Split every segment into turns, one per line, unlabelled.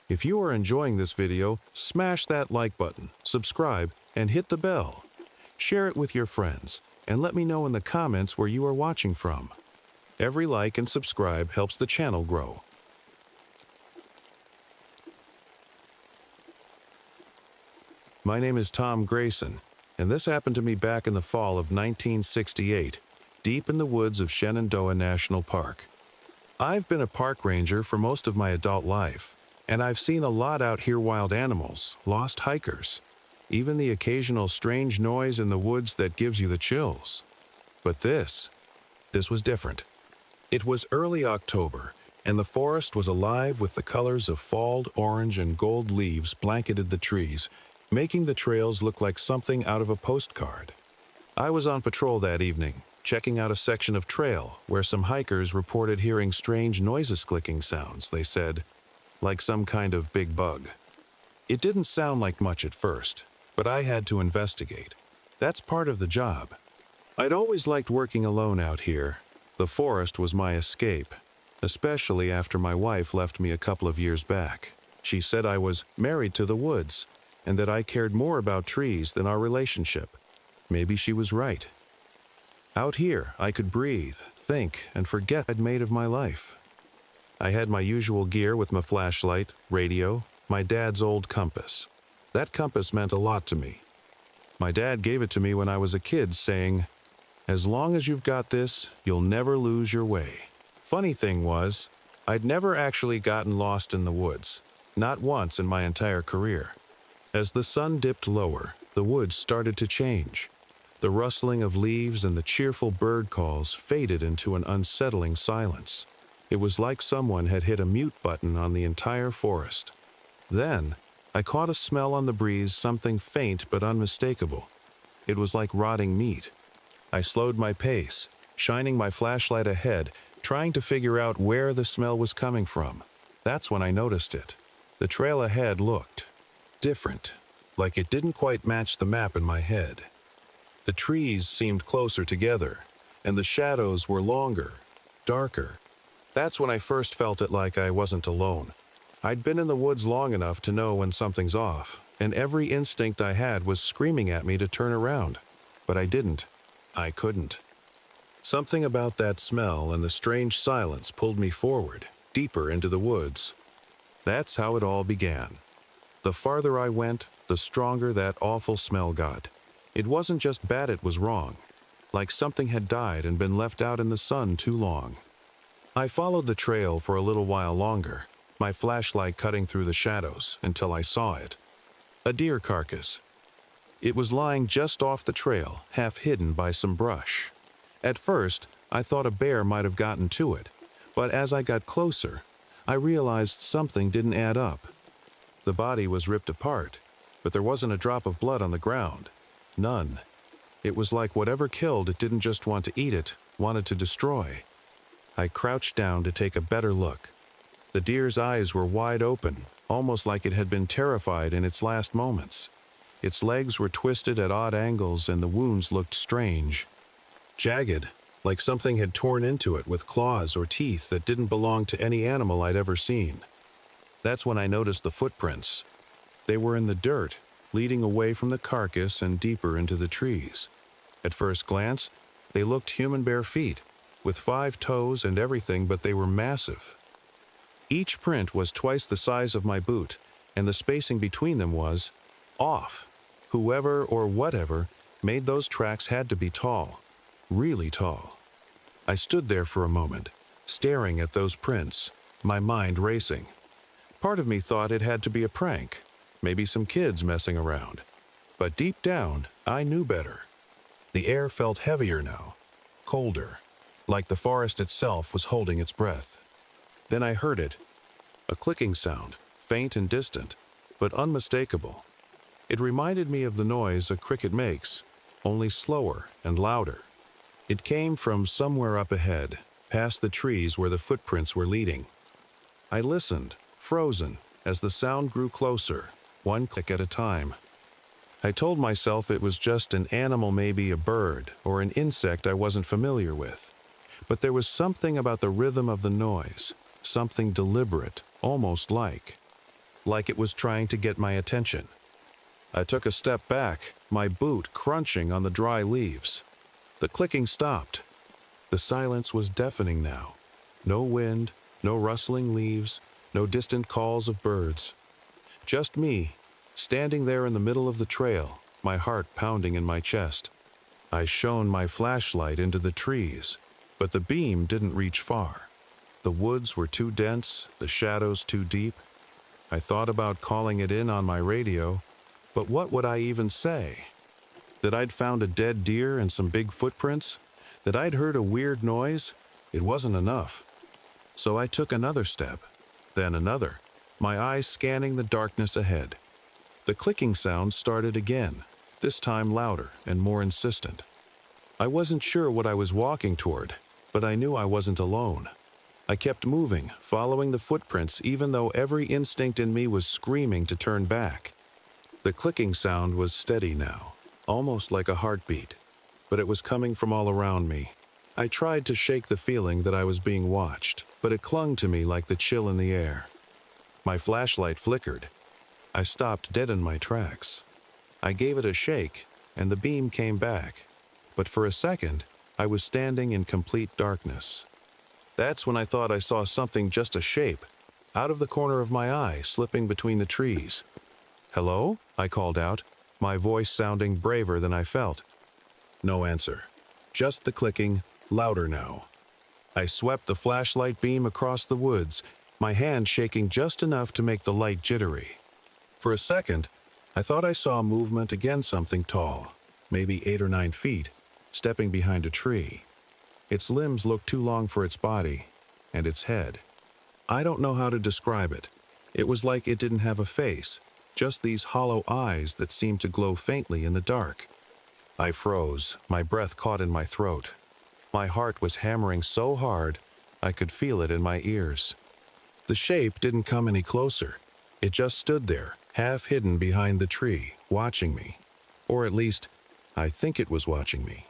If you are enjoying this video, smash that like button, subscribe, and hit the bell. Share it with your friends, and let me know in the comments where you are watching from. Every like and subscribe helps the channel grow. My name is Tom Grayson, and this happened to me back in the fall of 1968, deep in the woods of Shenandoah National Park. I've been a park ranger for most of my adult life, and I've seen a lot out here: wild animals, lost hikers, even the occasional strange noise in the woods that gives you the chills. But this was different. It was early October, and the forest was alive with the colors of fall. Orange and gold leaves blanketed the trees, making the trails look like something out of a postcard. I was on patrol that evening, checking out a section of trail where some hikers reported hearing strange noises, clicking sounds, they said, like some kind of big bug. It didn't sound like much at first, but I had to investigate. That's part of the job. I'd always liked working alone out here. The forest was my escape, especially after my wife left me a couple of years back. She said I was married to the woods, and that I cared more about trees than our relationship. Maybe she was right. Out here, I could breathe, think, and forget I'd made of my life. I had my usual gear with my flashlight, radio, my dad's old compass. That compass meant a lot to me. My dad gave it to me when I was a kid, saying, "As long as you've got this, you'll never lose your way." Funny thing was, I'd never actually gotten lost in the woods, not once in my entire career. As the sun dipped lower, the woods started to change. The rustling of leaves and the cheerful bird calls faded into an unsettling silence. It was like someone had hit a mute button on the entire forest. Then, I caught a smell on the breeze, something faint but unmistakable. It was like rotting meat. I slowed my pace, shining my flashlight ahead, trying to figure out where the smell was coming from. That's when I noticed it. The trail ahead looked different, like it didn't quite match the map in my head. The trees seemed closer together, and the shadows were longer, darker. That's when I first felt it like I wasn't alone. I'd been in the woods long enough to know when something's off, and every instinct I had was screaming at me to turn around. But I didn't. I couldn't. Something about that smell and the strange silence pulled me forward, deeper into the woods. That's how it all began. The farther I went, the stronger that awful smell got. It wasn't just bad, it was wrong. Like something had died and been left out in the sun too long. I followed the trail for a little while longer, my flashlight cutting through the shadows, until I saw it. A deer carcass. It was lying just off the trail, half hidden by some brush. At first, I thought a bear might have gotten to it, but as I got closer, I realized something didn't add up. The body was ripped apart, but there wasn't a drop of blood on the ground. None. It was like whatever killed it didn't just want to eat it, wanted to destroy. I crouched down to take a better look. The deer's eyes were wide open, almost like it had been terrified in its last moments. Its legs were twisted at odd angles, and the wounds looked strange. Jagged, like something had torn into it with claws or teeth that didn't belong to any animal I'd ever seen. That's when I noticed the footprints. They were in the dirt, leading away from the carcass and deeper into the trees. At first glance, they looked human bare feet, with 5 toes and everything, but they were massive. Each print was twice the size of my boot, and the spacing between them was off. Whoever or whatever made those tracks had to be tall, really tall. I stood there for a moment, staring at those prints, my mind racing. Part of me thought it had to be a prank, maybe some kids messing around. But deep down, I knew better. The air felt heavier now, colder, like the forest itself was holding its breath. Then I heard it, a clicking sound, faint and distant, but unmistakable. It reminded me of the noise a cricket makes, only slower and louder. It came from somewhere up ahead, past the trees where the footprints were leading. I listened, frozen, as the sound grew closer, one click at a time. I told myself it was just an animal, maybe a bird or an insect I wasn't familiar with. But there was something about the rhythm of the noise, something deliberate, almost like. like it was trying to get my attention. I took a step back, my boot crunching on the dry leaves. The clicking stopped. The silence was deafening now. No wind, no rustling leaves, no distant calls of birds. Just me, standing there in the middle of the trail, my heart pounding in my chest. I shone my flashlight into the trees, but the beam didn't reach far. The woods were too dense, the shadows too deep. I thought about calling it in on my radio, but what would I even say? That I'd found a dead deer and some big footprints? That I'd heard a weird noise? It wasn't enough. So I took another step, then another, my eyes scanning the darkness ahead. The clicking sound started again, this time louder and more insistent. I wasn't sure what I was walking toward, but I knew I wasn't alone. I kept moving, following the footprints even though every instinct in me was screaming to turn back. The clicking sound was steady now, almost like a heartbeat, but it was coming from all around me. I tried to shake the feeling that I was being watched, but it clung to me like the chill in the air. My flashlight flickered. I stopped dead in my tracks. I gave it a shake, and the beam came back. But for a second, I was standing in complete darkness. That's when I thought I saw something, just a shape, out of the corner of my eye, slipping between the trees. "Hello?" I called out, my voice sounding braver than I felt. No answer. Just the clicking, louder now. I swept the flashlight beam across the woods, my hand shaking just enough to make the light jittery. For a second, I thought I saw movement against something tall, maybe 8 or 9 feet, stepping behind a tree. Its limbs looked too long for its body, and its head. I don't know how to describe it. It was like it didn't have a face, just these hollow eyes that seemed to glow faintly in the dark. I froze, my breath caught in my throat. My heart was hammering so hard, I could feel it in my ears. The shape didn't come any closer. It just stood there, half hidden behind the tree, watching me. Or at least, I think it was watching me.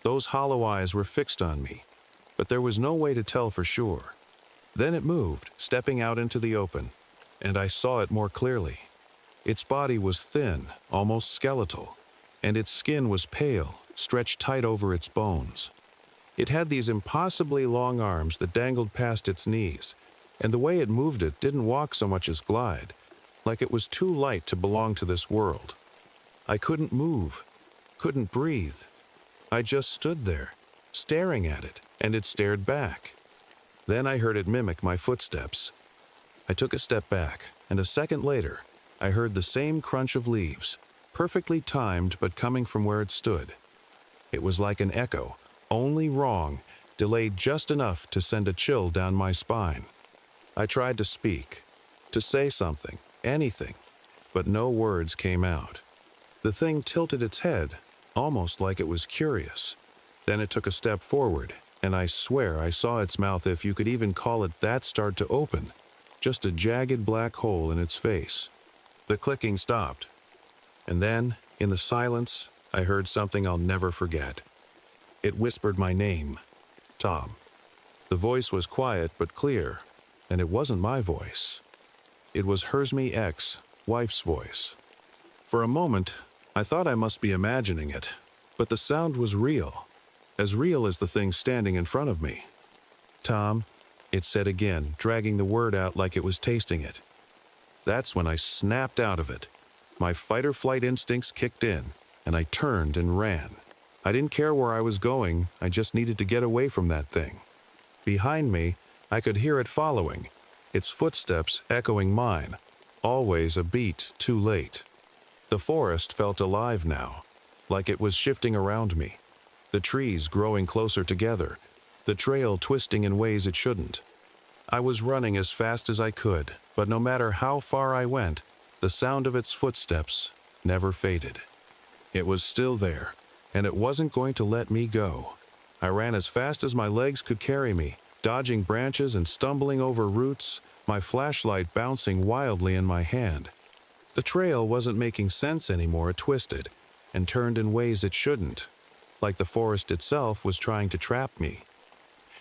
Those hollow eyes were fixed on me, but there was no way to tell for sure. Then it moved, stepping out into the open, and I saw it more clearly. Its body was thin, almost skeletal, and its skin was pale, stretched tight over its bones. It had these impossibly long arms that dangled past its knees, and the way it moved it didn't walk so much as glide, like it was too light to belong to this world. I couldn't move, couldn't breathe. I just stood there, staring at it, and it stared back. Then I heard it mimic my footsteps. I took a step back, and a second later, I heard the same crunch of leaves, perfectly timed but coming from where it stood. It was like an echo, only wrong, delayed just enough to send a chill down my spine. I tried to speak, to say something, anything, but no words came out. The thing tilted its head, almost like it was curious. Then it took a step forward, and I swear I saw its mouth, if you could even call it that, start to open, just a jagged black hole in its face. The clicking stopped, and then, in the silence, I heard something I'll never forget. It whispered my name, Tom. The voice was quiet but clear, and it wasn't my voice. It was Hersme X, wife's voice. For a moment, I thought I must be imagining it, but the sound was real as the thing standing in front of me. "Tom," it said again, dragging the word out like it was tasting it. That's when I snapped out of it. My fight-or-flight instincts kicked in, and I turned and ran. I didn't care where I was going, I just needed to get away from that thing. Behind me, I could hear it following, its footsteps echoing mine, always a beat too late. The forest felt alive now, like it was shifting around me. The trees growing closer together, the trail twisting in ways it shouldn't. I was running as fast as I could, but no matter how far I went, the sound of its footsteps never faded. It was still there, and it wasn't going to let me go. I ran as fast as my legs could carry me, dodging branches and stumbling over roots, my flashlight bouncing wildly in my hand. The trail wasn't making sense anymore. It twisted and turned in ways it shouldn't, like the forest itself was trying to trap me.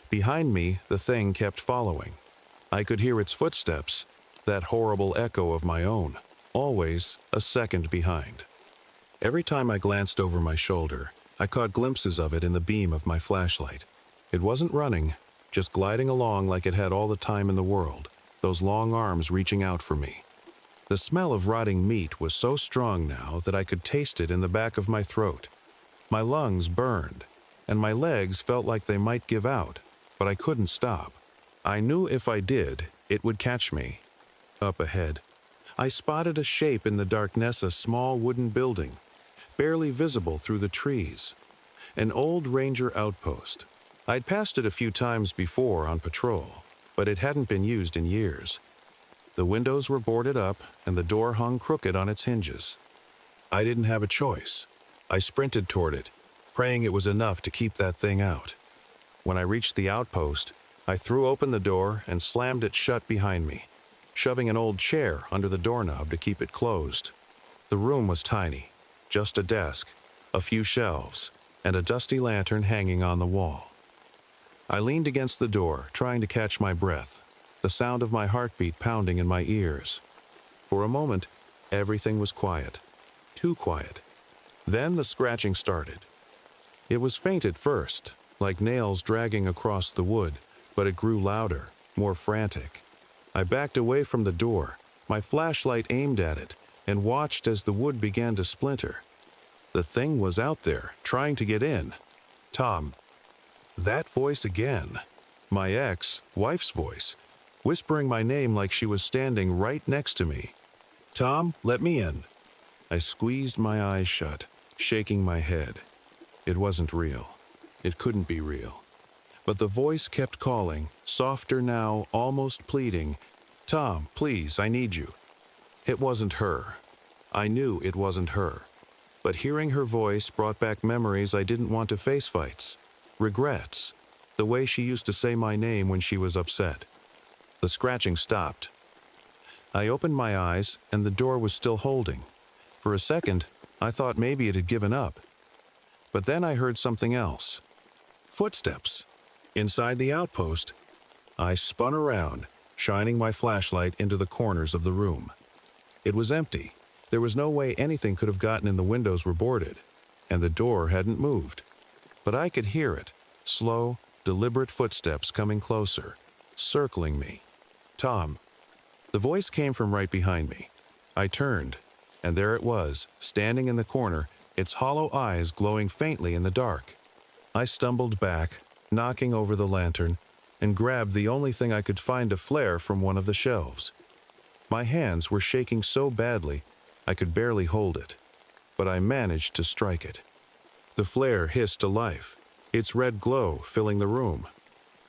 Behind me, the thing kept following. I could hear its footsteps, that horrible echo of my own, always a second behind. Every time I glanced over my shoulder, I caught glimpses of it in the beam of my flashlight. It wasn't running, just gliding along like it had all the time in the world, those long arms reaching out for me. The smell of rotting meat was so strong now that I could taste it in the back of my throat. My lungs burned, and my legs felt like they might give out, but I couldn't stop. I knew if I did, it would catch me. Up ahead, I spotted a shape in the darkness, a small wooden building, barely visible through the trees. An old ranger outpost. I'd passed it a few times before on patrol, but it hadn't been used in years. The windows were boarded up, and the door hung crooked on its hinges. I didn't have a choice. I sprinted toward it, praying it was enough to keep that thing out. When I reached the outpost, I threw open the door and slammed it shut behind me, shoving an old chair under the doorknob to keep it closed. The room was tiny, just a desk, a few shelves, and a dusty lantern hanging on the wall. I leaned against the door, trying to catch my breath, the sound of my heartbeat pounding in my ears. For a moment, everything was quiet, too quiet. Then the scratching started. It was faint at first, like nails dragging across the wood, but it grew louder, more frantic. I backed away from the door, my flashlight aimed at it, and watched as the wood began to splinter. The thing was out there, trying to get in. Tom. That voice again. My ex-wife's voice, whispering my name like she was standing right next to me. Tom, let me in. I squeezed my eyes shut, shaking my head. It wasn't real. It couldn't be real. But the voice kept calling, softer now, almost pleading. Tom, please, I need you. It wasn't her. I knew it wasn't her. But hearing her voice brought back memories I didn't want to face, fights, regrets, the way she used to say my name when she was upset. The scratching stopped. I opened my eyes, and the door was still holding. For a second, I thought maybe it had given up. But then I heard something else. Footsteps. Inside the outpost. I spun around, shining my flashlight into the corners of the room. It was empty. There was no way anything could have gotten in. The windows were boarded, and the door hadn't moved. But I could hear it, slow, deliberate footsteps coming closer, circling me. Tom. The voice came from right behind me. I turned, and there it was, standing in the corner, its hollow eyes glowing faintly in the dark. I stumbled back, knocking over the lantern, and grabbed the only thing I could find to flare from one of the shelves. My hands were shaking so badly, I could barely hold it, but I managed to strike it. The flare hissed to life, its red glow filling the room.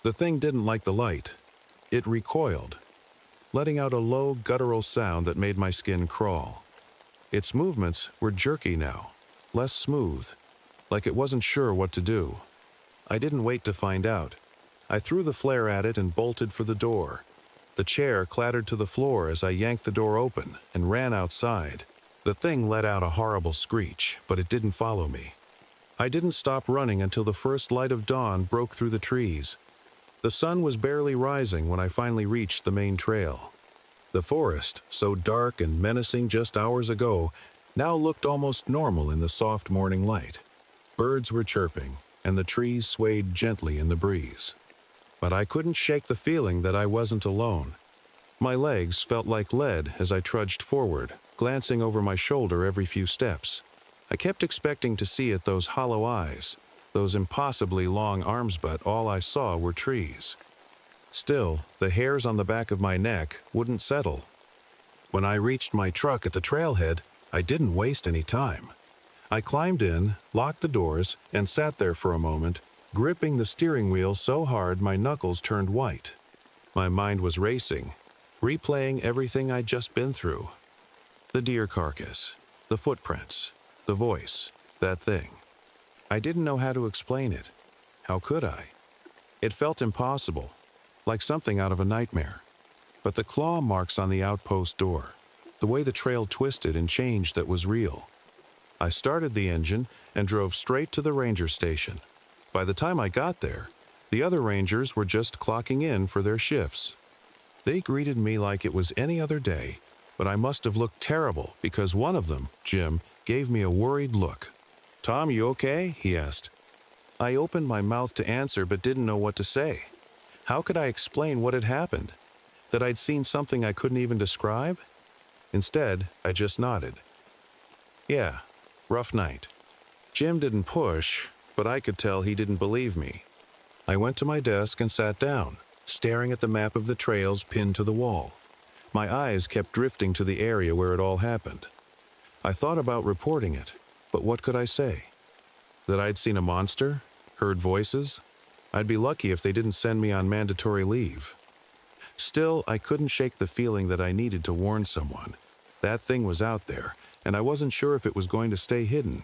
The thing didn't like the light. It recoiled, letting out a low, guttural sound that made my skin crawl. Its movements were jerky now, less smooth, like it wasn't sure what to do. I didn't wait to find out. I threw the flare at it and bolted for the door. The chair clattered to the floor as I yanked the door open and ran outside. The thing let out a horrible screech, but it didn't follow me. I didn't stop running until the first light of dawn broke through the trees. The sun was barely rising when I finally reached the main trail. The forest, so dark and menacing just hours ago, now looked almost normal in the soft morning light. Birds were chirping, and the trees swayed gently in the breeze. But I couldn't shake the feeling that I wasn't alone. My legs felt like lead as I trudged forward, glancing over my shoulder every few steps. I kept expecting to see it, those hollow eyes, those impossibly long arms, but all I saw were trees. Still, the hairs on the back of my neck wouldn't settle. When I reached my truck at the trailhead, I didn't waste any time. I climbed in, locked the doors, and sat there for a moment, gripping the steering wheel so hard my knuckles turned white. My mind was racing, replaying everything I'd just been through. The deer carcass, the footprints, the voice, that thing. I didn't know how to explain it. How could I? It felt impossible, like something out of a nightmare. But the claw marks on the outpost door, the way the trail twisted and changed, that was real. I started the engine and drove straight to the ranger station. By the time I got there, the other rangers were just clocking in for their shifts. They greeted me like it was any other day, but I must have looked terrible because one of them, Jim, gave me a worried look. "Tom, you okay?" he asked. I opened my mouth to answer but didn't know what to say. How could I explain what had happened? That I'd seen something I couldn't even describe? Instead, I just nodded. "Yeah, rough night." Jim didn't push, but I could tell he didn't believe me. I went to my desk and sat down, staring at the map of the trails pinned to the wall. My eyes kept drifting to the area where it all happened. I thought about reporting it, but what could I say? That I'd seen a monster? Heard voices? I'd be lucky if they didn't send me on mandatory leave. Still, I couldn't shake the feeling that I needed to warn someone. That thing was out there, and I wasn't sure if it was going to stay hidden.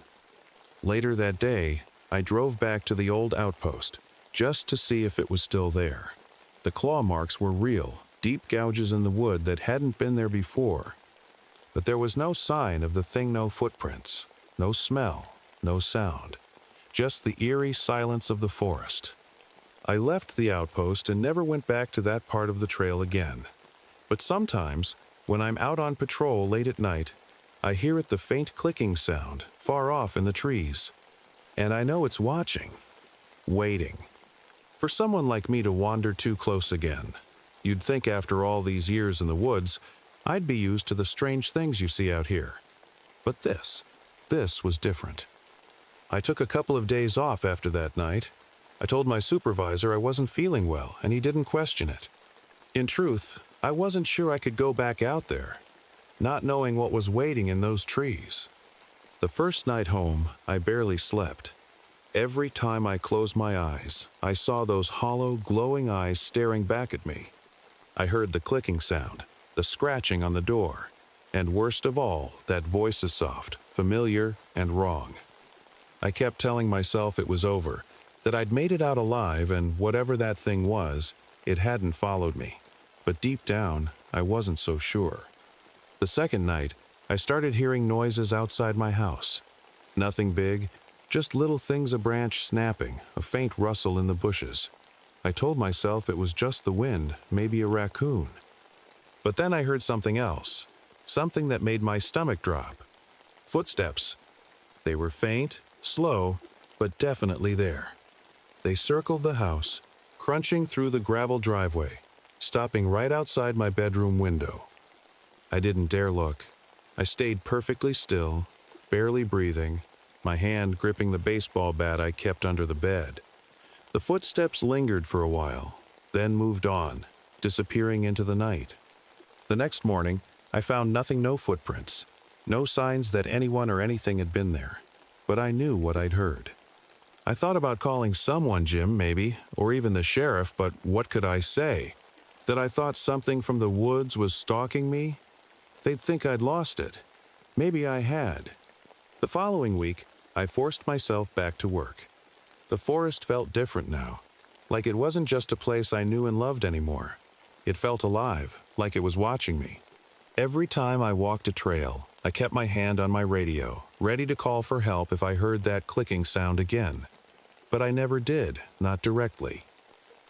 Later that day, I drove back to the old outpost, just to see if it was still there. The claw marks were real, deep gouges in the wood that hadn't been there before. But there was no sign of the thing, no footprints, no smell, no sound. Just the eerie silence of the forest. I left the outpost and never went back to that part of the trail again. But sometimes, when I'm out on patrol late at night, I hear the faint clicking sound far off in the trees. And I know it's watching, waiting. For someone like me to wander too close again. You'd think after all these years in the woods, I'd be used to the strange things you see out here. But this was different. I took a couple of days off after that night. I told my supervisor I wasn't feeling well, and he didn't question it. In truth, I wasn't sure I could go back out there, not knowing what was waiting in those trees. The first night home, I barely slept. Every time I closed my eyes, I saw those hollow, glowing eyes staring back at me. I heard the clicking sound, the scratching on the door, and worst of all, that voice soft, familiar, and wrong. I kept telling myself it was over, that I'd made it out alive, and whatever that thing was, it hadn't followed me. But deep down, I wasn't so sure. The second night, I started hearing noises outside my house. Nothing big, just little things, a branch snapping, a faint rustle in the bushes. I told myself it was just the wind, maybe a raccoon. But then I heard something else, something that made my stomach drop. Footsteps. They were faint, slow, but definitely there. They circled the house, crunching through the gravel driveway, stopping right outside my bedroom window. I didn't dare look. I stayed perfectly still, barely breathing, my hand gripping the baseball bat I kept under the bed. The footsteps lingered for a while, then moved on, disappearing into the night. The next morning, I found nothing, no footprints, no signs that anyone or anything had been there. But I knew what I'd heard. I thought about calling someone, Jim, maybe, or even the sheriff, but what could I say? That I thought something from the woods was stalking me? They'd think I'd lost it. Maybe I had. The following week, I forced myself back to work. The forest felt different now, like it wasn't just a place I knew and loved anymore. It felt alive, like it was watching me. Every time I walked a trail, I kept my hand on my radio, ready to call for help if I heard that clicking sound again. But I never did, not directly.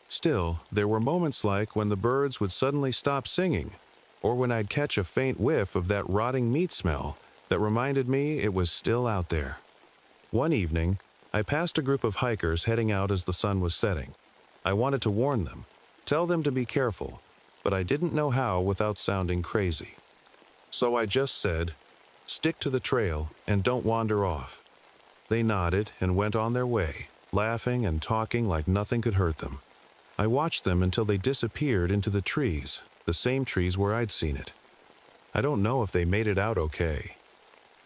Still, there were moments like when the birds would suddenly stop singing, or when I'd catch a faint whiff of that rotting meat smell that reminded me it was still out there. One evening, I passed a group of hikers heading out as the sun was setting. I wanted to warn them, tell them to be careful, but I didn't know how without sounding crazy. So I just said, "Stick to the trail and don't wander off." They nodded and went on their way, laughing and talking like nothing could hurt them. I watched them until they disappeared into the trees, the same trees where I'd seen it. I don't know if they made it out okay.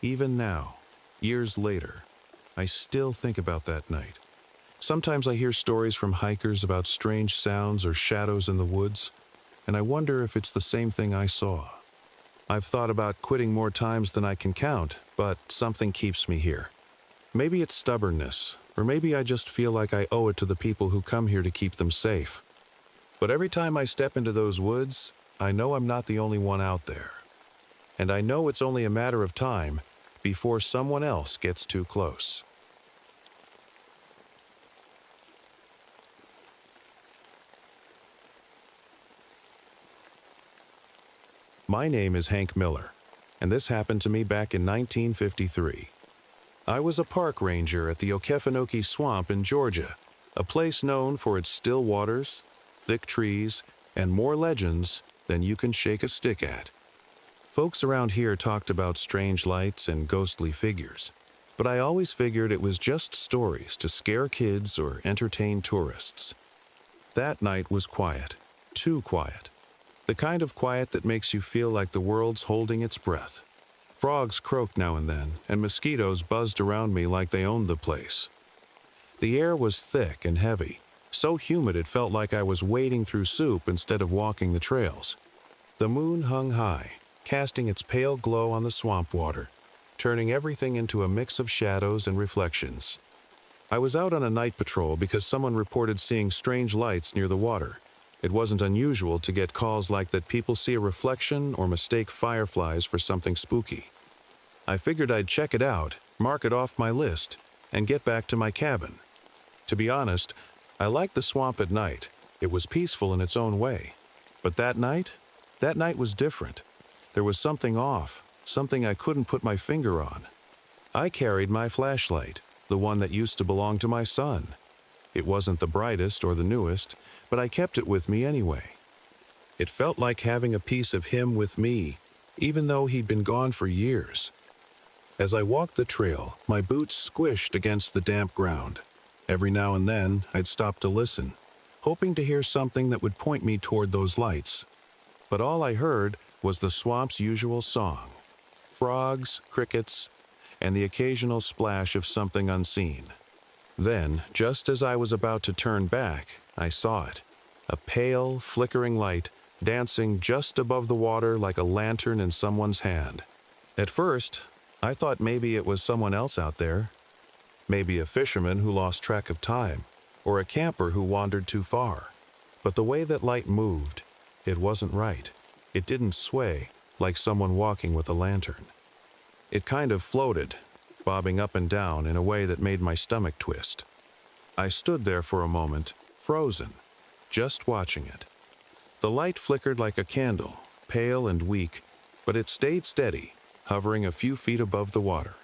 Even now, years later, I still think about that night. Sometimes I hear stories from hikers about strange sounds or shadows in the woods, and I wonder if it's the same thing I saw. I've thought about quitting more times than I can count, but something keeps me here. Maybe it's stubbornness, or maybe I just feel like I owe it to the people who come here to keep them safe. But every time I step into those woods, I know I'm not the only one out there. And I know it's only a matter of time before someone else gets too close. My name is Hank Miller, and this happened to me back in 1953. I was a park ranger at the Okefenokee Swamp in Georgia, a place known for its still waters, thick trees, and more legends than you can shake a stick at. Folks around here talked about strange lights and ghostly figures, but I always figured it was just stories to scare kids or entertain tourists. That night was quiet, too quiet. The kind of quiet that makes you feel like the world's holding its breath. Frogs croaked now and then, and mosquitoes buzzed around me like they owned the place. The air was thick and heavy, so humid it felt like I was wading through soup instead of walking the trails. The moon hung high, casting its pale glow on the swamp water, turning everything into a mix of shadows and reflections. I was out on a night patrol because someone reported seeing strange lights near the water. It wasn't unusual to get calls like that people see a reflection or mistake fireflies for something spooky. I figured I'd check it out, mark it off my list, and get back to my cabin. To be honest, I liked the swamp at night. It was peaceful in its own way. But that night was different. There was something off, something I couldn't put my finger on. I carried my flashlight, the one that used to belong to my son. It wasn't the brightest or the newest, but I kept it with me anyway. It felt like having a piece of him with me, even though he'd been gone for years. As I walked the trail, my boots squished against the damp ground. Every now and then, I'd stop to listen, hoping to hear something that would point me toward those lights. But all I heard was the swamp's usual song: frogs, crickets, and the occasional splash of something unseen. Then, just as I was about to turn back, I saw it. A pale, flickering light, dancing just above the water like a lantern in someone's hand. At first, I thought maybe it was someone else out there. Maybe a fisherman who lost track of time, or a camper who wandered too far. But the way that light moved, it wasn't right. It didn't sway, like someone walking with a lantern. It kind of floated, bobbing up and down in a way that made my stomach twist. I stood there for a moment, frozen, just watching it. The light flickered like a candle, pale and weak, but it stayed steady, hovering a few feet above the water.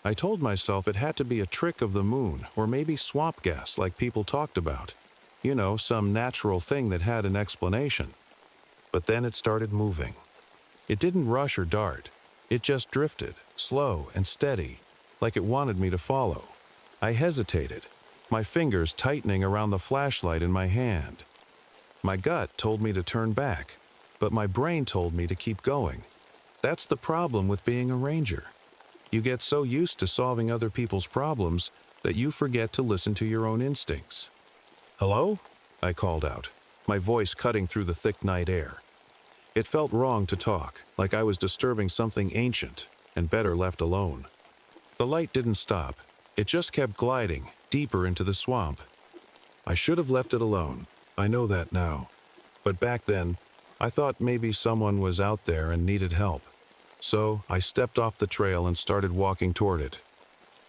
I told myself it had to be a trick of the moon, or maybe swamp gas like people talked about. You know, some natural thing that had an explanation. But then it started moving. It didn't rush or dart. It just drifted, slow and steady, like it wanted me to follow. I hesitated, my fingers tightening around the flashlight in my hand. My gut told me to turn back, but my brain told me to keep going. That's the problem with being a ranger. You get so used to solving other people's problems that you forget to listen to your own instincts. "Hello?" I called out, my voice cutting through the thick night air. It felt wrong to talk, like I was disturbing something ancient and better left alone. The light didn't stop. It just kept gliding, deeper into the swamp. I should have left it alone. I know that now. But back then, I thought maybe someone was out there and needed help. So I stepped off the trail and started walking toward it.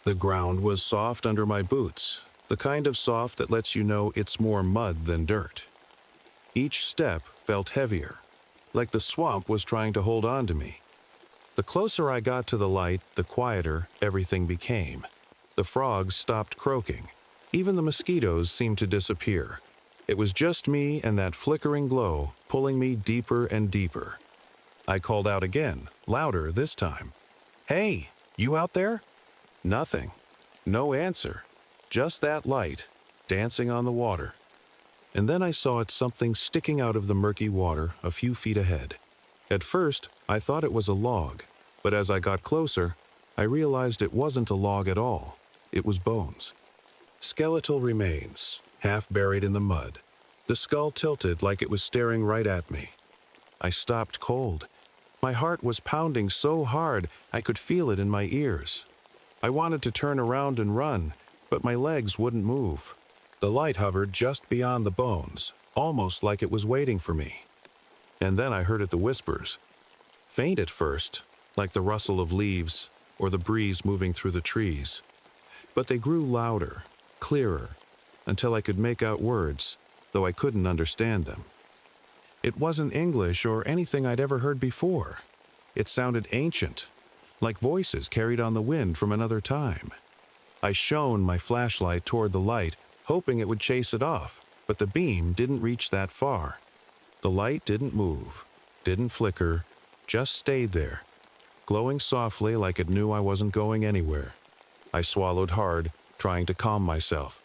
The ground was soft under my boots, the kind of soft that lets you know it's more mud than dirt. Each step felt heavier, like the swamp was trying to hold on to me. The closer I got to the light, the quieter everything became. The frogs stopped croaking. Even the mosquitoes seemed to disappear. It was just me and that flickering glow pulling me deeper and deeper. I called out again, louder this time. "Hey, you out there?" Nothing. No answer. Just that light, dancing on the water. And then I saw something sticking out of the murky water a few feet ahead. At first, I thought it was a log, but as I got closer, I realized it wasn't a log at all. It was bones. Skeletal remains, half buried in the mud. The skull tilted like it was staring right at me. I stopped cold. My heart was pounding so hard I could feel it in my ears. I wanted to turn around and run, but my legs wouldn't move. The light hovered just beyond the bones, almost like it was waiting for me. And then I heard the whispers. Faint at first, like the rustle of leaves or the breeze moving through the trees. But they grew louder, clearer, until I could make out words, though I couldn't understand them. It wasn't English or anything I'd ever heard before. It sounded ancient, like voices carried on the wind from another time. I shone my flashlight toward the light, hoping it would chase it off, but the beam didn't reach that far. The light didn't move, didn't flicker, just stayed there, glowing softly like it knew I wasn't going anywhere. I swallowed hard, trying to calm myself.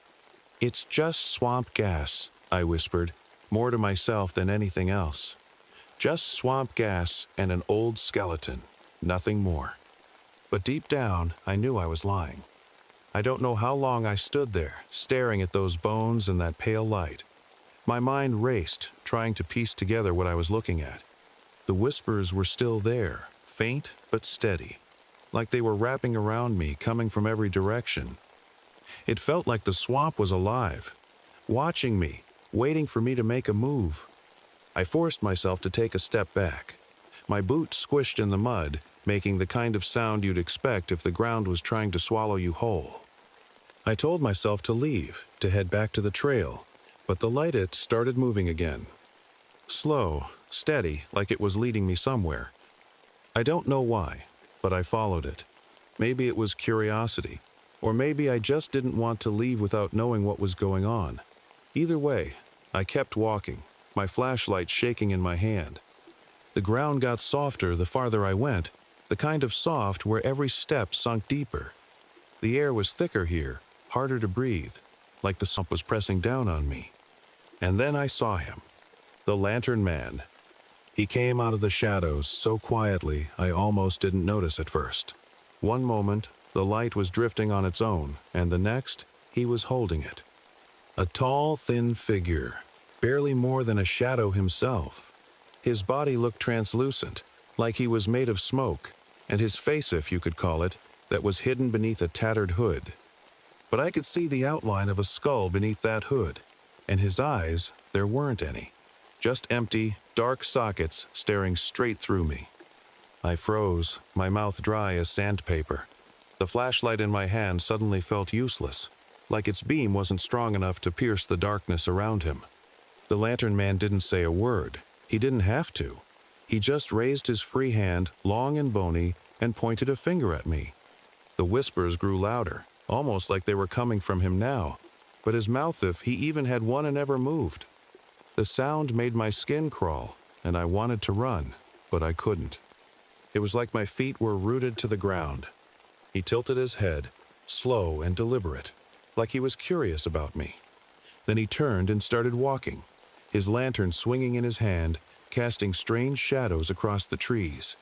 "It's just swamp gas," I whispered, more to myself than anything else. Just swamp gas and an old skeleton, nothing more. But deep down, I knew I was lying. I don't know how long I stood there, staring at those bones and that pale light. My mind raced, trying to piece together what I was looking at. The whispers were still there, faint but steady, like they were wrapping around me, coming from every direction. It felt like the swamp was alive, watching me, waiting for me to make a move. I forced myself to take a step back. My boot squished in the mud, making the kind of sound you'd expect if the ground was trying to swallow you whole. I told myself to leave, to head back to the trail, but the light started moving again. Slow, steady, like it was leading me somewhere. I don't know why, but I followed it. Maybe it was curiosity, or maybe I just didn't want to leave without knowing what was going on. Either way, I kept walking, my flashlight shaking in my hand. The ground got softer the farther I went, the kind of soft where every step sunk deeper. The air was thicker here, harder to breathe, like the swamp was pressing down on me. And then I saw him, the Lantern Man. He came out of the shadows so quietly I almost didn't notice at first. One moment, the light was drifting on its own, and the next, he was holding it. A tall, thin figure, barely more than a shadow himself. His body looked translucent, like he was made of smoke, and his face, if you could call it, that was hidden beneath a tattered hood. But I could see the outline of a skull beneath that hood, and his eyes, there weren't any. Just empty, dark sockets staring straight through me. I froze, my mouth dry as sandpaper. The flashlight in my hand suddenly felt useless, like its beam wasn't strong enough to pierce the darkness around him. The Lantern Man didn't say a word. He didn't have to. He just raised his free hand, long and bony, and pointed a finger at me. The whispers grew louder, almost like they were coming from him now, but his mouth, if he even had one, never moved. The sound made my skin crawl, and I wanted to run, but I couldn't. It was like my feet were rooted to the ground. He tilted his head, slow and deliberate, like he was curious about me. Then he turned and started walking, his lantern swinging in his hand, casting strange shadows across the trees.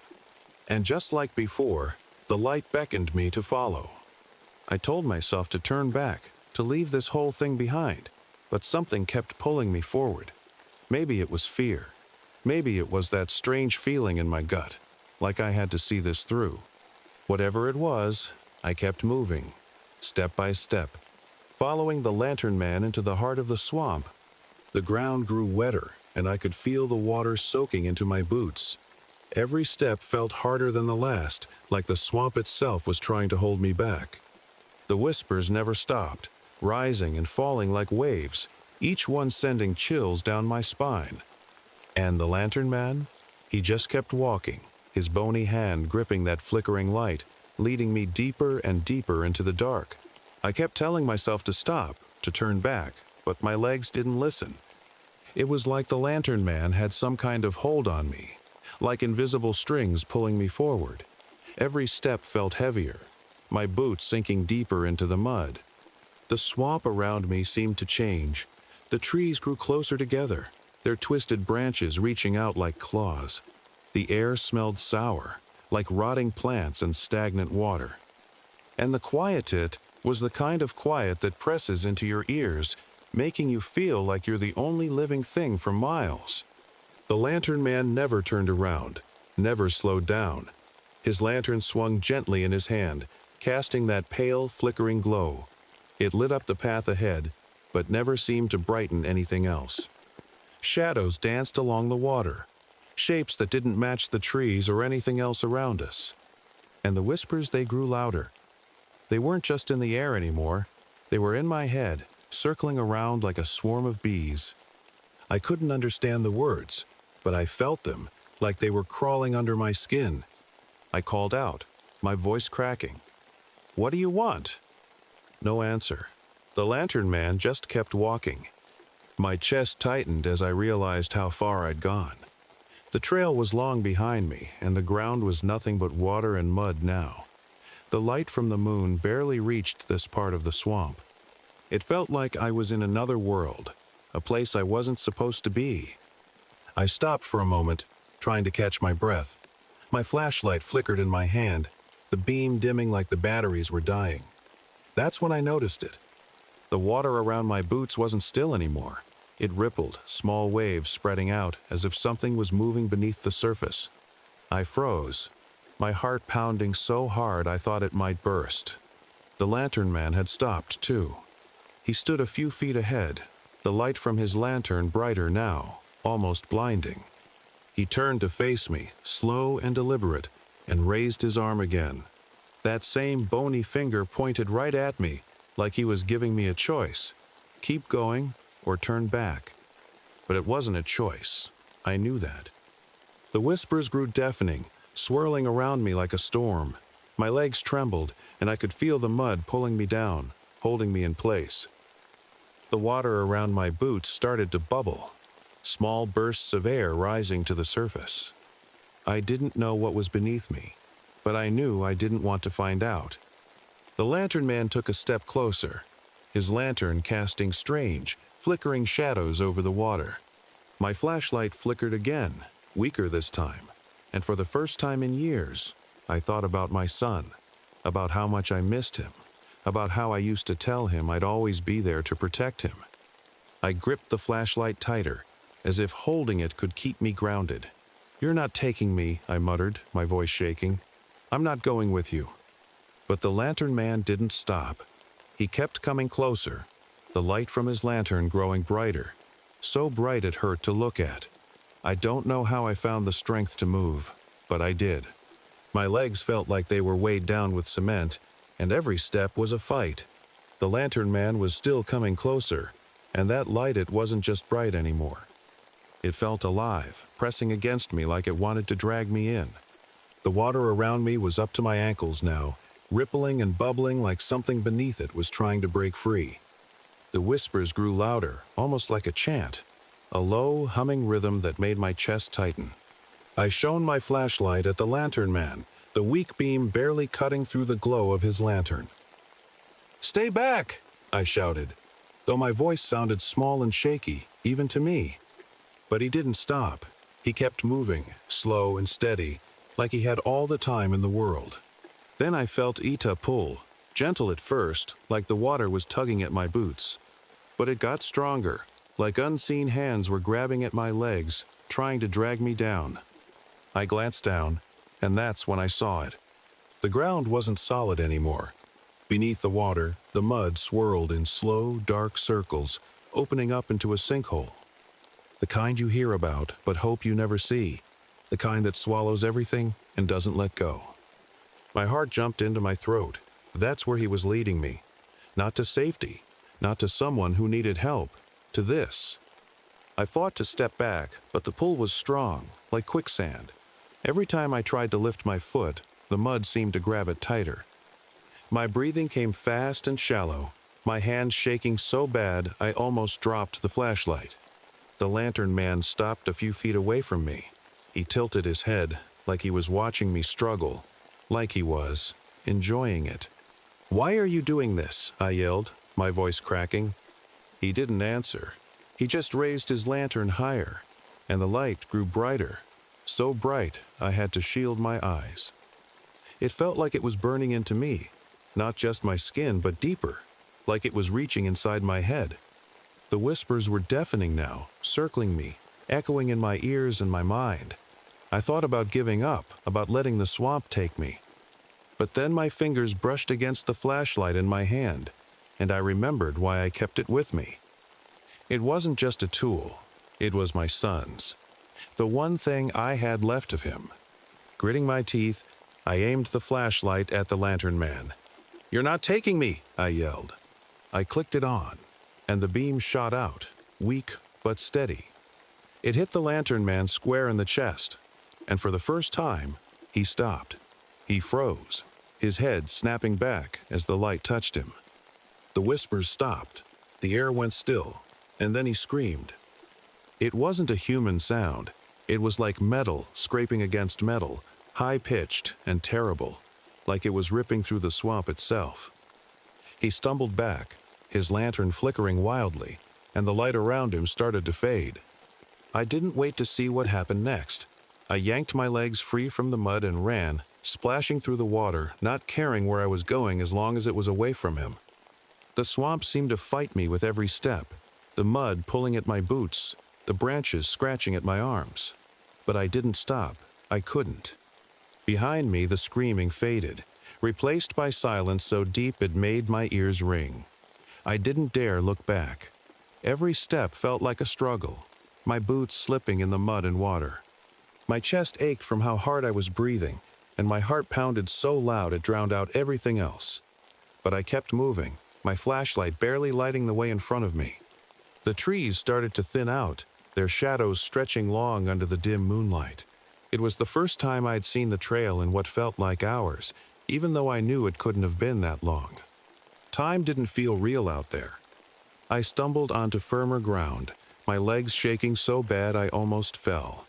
And just like before, the light beckoned me to follow. I told myself to turn back, to leave this whole thing behind, but something kept pulling me forward. Maybe it was fear. Maybe it was that strange feeling in my gut, like I had to see this through. Whatever it was, I kept moving, step by step, following the Lantern Man into the heart of the swamp. The ground grew wetter, and I could feel the water soaking into my boots. Every step felt harder than the last, like the swamp itself was trying to hold me back. The whispers never stopped, rising and falling like waves, each one sending chills down my spine. And the Lantern Man? He just kept walking, his bony hand gripping that flickering light, leading me deeper and deeper into the dark. I kept telling myself to stop, to turn back, but my legs didn't listen. It was like the Lantern Man had some kind of hold on me, like invisible strings pulling me forward. Every step felt heavier, my boots sinking deeper into the mud. The swamp around me seemed to change. The trees grew closer together, their twisted branches reaching out like claws. The air smelled sour, like rotting plants and stagnant water. And the quiet was the kind of quiet that presses into your ears, making you feel like you're the only living thing for miles. The Lantern Man never turned around, never slowed down. His lantern swung gently in his hand, casting that pale, flickering glow. It lit up the path ahead, but never seemed to brighten anything else. Shadows danced along the water, shapes that didn't match the trees or anything else around us. And the whispers, they grew louder. They weren't just in the air anymore. They were in my head, circling around like a swarm of bees. I couldn't understand the words, but I felt them, like they were crawling under my skin. I called out, my voice cracking. "What do you want?" No answer. The lantern man just kept walking. My chest tightened as I realized how far I'd gone. The trail was long behind me, and the ground was nothing but water and mud now. The light from the moon barely reached this part of the swamp. It felt like I was in another world, a place I wasn't supposed to be. I stopped for a moment, trying to catch my breath. My flashlight flickered in my hand, the beam dimming like the batteries were dying. That's when I noticed it. The water around my boots wasn't still anymore. It rippled, small waves spreading out as if something was moving beneath the surface. I froze, my heart pounding so hard I thought it might burst. The lantern man had stopped, too. He stood a few feet ahead, the light from his lantern brighter now, almost blinding. He turned to face me, slow and deliberate, and raised his arm again. That same bony finger pointed right at me, like he was giving me a choice. Keep going or turn back. But it wasn't a choice. I knew that. The whispers grew deafening, swirling around me like a storm. My legs trembled, and I could feel the mud pulling me down, holding me in place. The water around my boots started to bubble, small bursts of air rising to the surface. I didn't know what was beneath me, but I knew I didn't want to find out. The lantern man took a step closer, his lantern casting strange, flickering shadows over the water. My flashlight flickered again, weaker this time, and for the first time in years, I thought about my son, about how much I missed him, about how I used to tell him I'd always be there to protect him. I gripped the flashlight tighter, as if holding it could keep me grounded. "You're not taking me," I muttered, my voice shaking. "I'm not going with you." But the lantern man didn't stop. He kept coming closer, the light from his lantern growing brighter, so bright it hurt to look at. I don't know how I found the strength to move, but I did. My legs felt like they were weighed down with cement, and every step was a fight. The lantern man was still coming closer, and that light, it wasn't just bright anymore. It felt alive, pressing against me like it wanted to drag me in. The water around me was up to my ankles now, rippling and bubbling like something beneath it was trying to break free. The whispers grew louder, almost like a chant, a low, humming rhythm that made my chest tighten. I shone my flashlight at the lantern man, the weak beam barely cutting through the glow of his lantern. "Stay back!" I shouted, though my voice sounded small and shaky, even to me. But he didn't stop. He kept moving, slow and steady, like he had all the time in the world. Then I felt Ita pull, gentle at first, like the water was tugging at my boots. But it got stronger, like unseen hands were grabbing at my legs, trying to drag me down. I glanced down, and that's when I saw it. The ground wasn't solid anymore. Beneath the water, the mud swirled in slow, dark circles, opening up into a sinkhole. The kind you hear about, but hope you never see. The kind that swallows everything and doesn't let go. My heart jumped into my throat. That's where he was leading me. Not to safety, not to someone who needed help, to this. I fought to step back, but the pull was strong, like quicksand. Every time I tried to lift my foot, the mud seemed to grab it tighter. My breathing came fast and shallow, my hands shaking so bad I almost dropped the flashlight. The lantern man stopped a few feet away from me. He tilted his head, like he was watching me struggle, like he was enjoying it. "Why are you doing this?" I yelled, my voice cracking. He didn't answer. He just raised his lantern higher, and the light grew brighter, so bright I had to shield my eyes. It felt like it was burning into me, not just my skin, but deeper, like it was reaching inside my head. The whispers were deafening now, circling me, echoing in my ears and my mind. I thought about giving up, about letting the swamp take me. But then my fingers brushed against the flashlight in my hand, and I remembered why I kept it with me. It wasn't just a tool, it was my son's. The one thing I had left of him. Gritting my teeth, I aimed the flashlight at the lantern man. "You're not taking me!" I yelled. I clicked it on, and the beam shot out, weak but steady. It hit the lantern man square in the chest, and for the first time, he stopped. He froze, his head snapping back as the light touched him. The whispers stopped, the air went still, and then he screamed. It wasn't a human sound. It was like metal scraping against metal, high-pitched and terrible, like it was ripping through the swamp itself. He stumbled back, his lantern flickering wildly, and the light around him started to fade. I didn't wait to see what happened next. I yanked my legs free from the mud and ran, splashing through the water, not caring where I was going as long as it was away from him. The swamp seemed to fight me with every step, the mud pulling at my boots, the branches scratching at my arms. But I didn't stop. I couldn't. Behind me, the screaming faded, replaced by silence so deep it made my ears ring. I didn't dare look back. Every step felt like a struggle, my boots slipping in the mud and water. My chest ached from how hard I was breathing, and my heart pounded so loud it drowned out everything else. But I kept moving, my flashlight barely lighting the way in front of me. The trees started to thin out, their shadows stretching long under the dim moonlight. It was the first time I'd seen the trail in what felt like hours, even though I knew it couldn't have been that long. Time didn't feel real out there. I stumbled onto firmer ground, my legs shaking so bad I almost fell.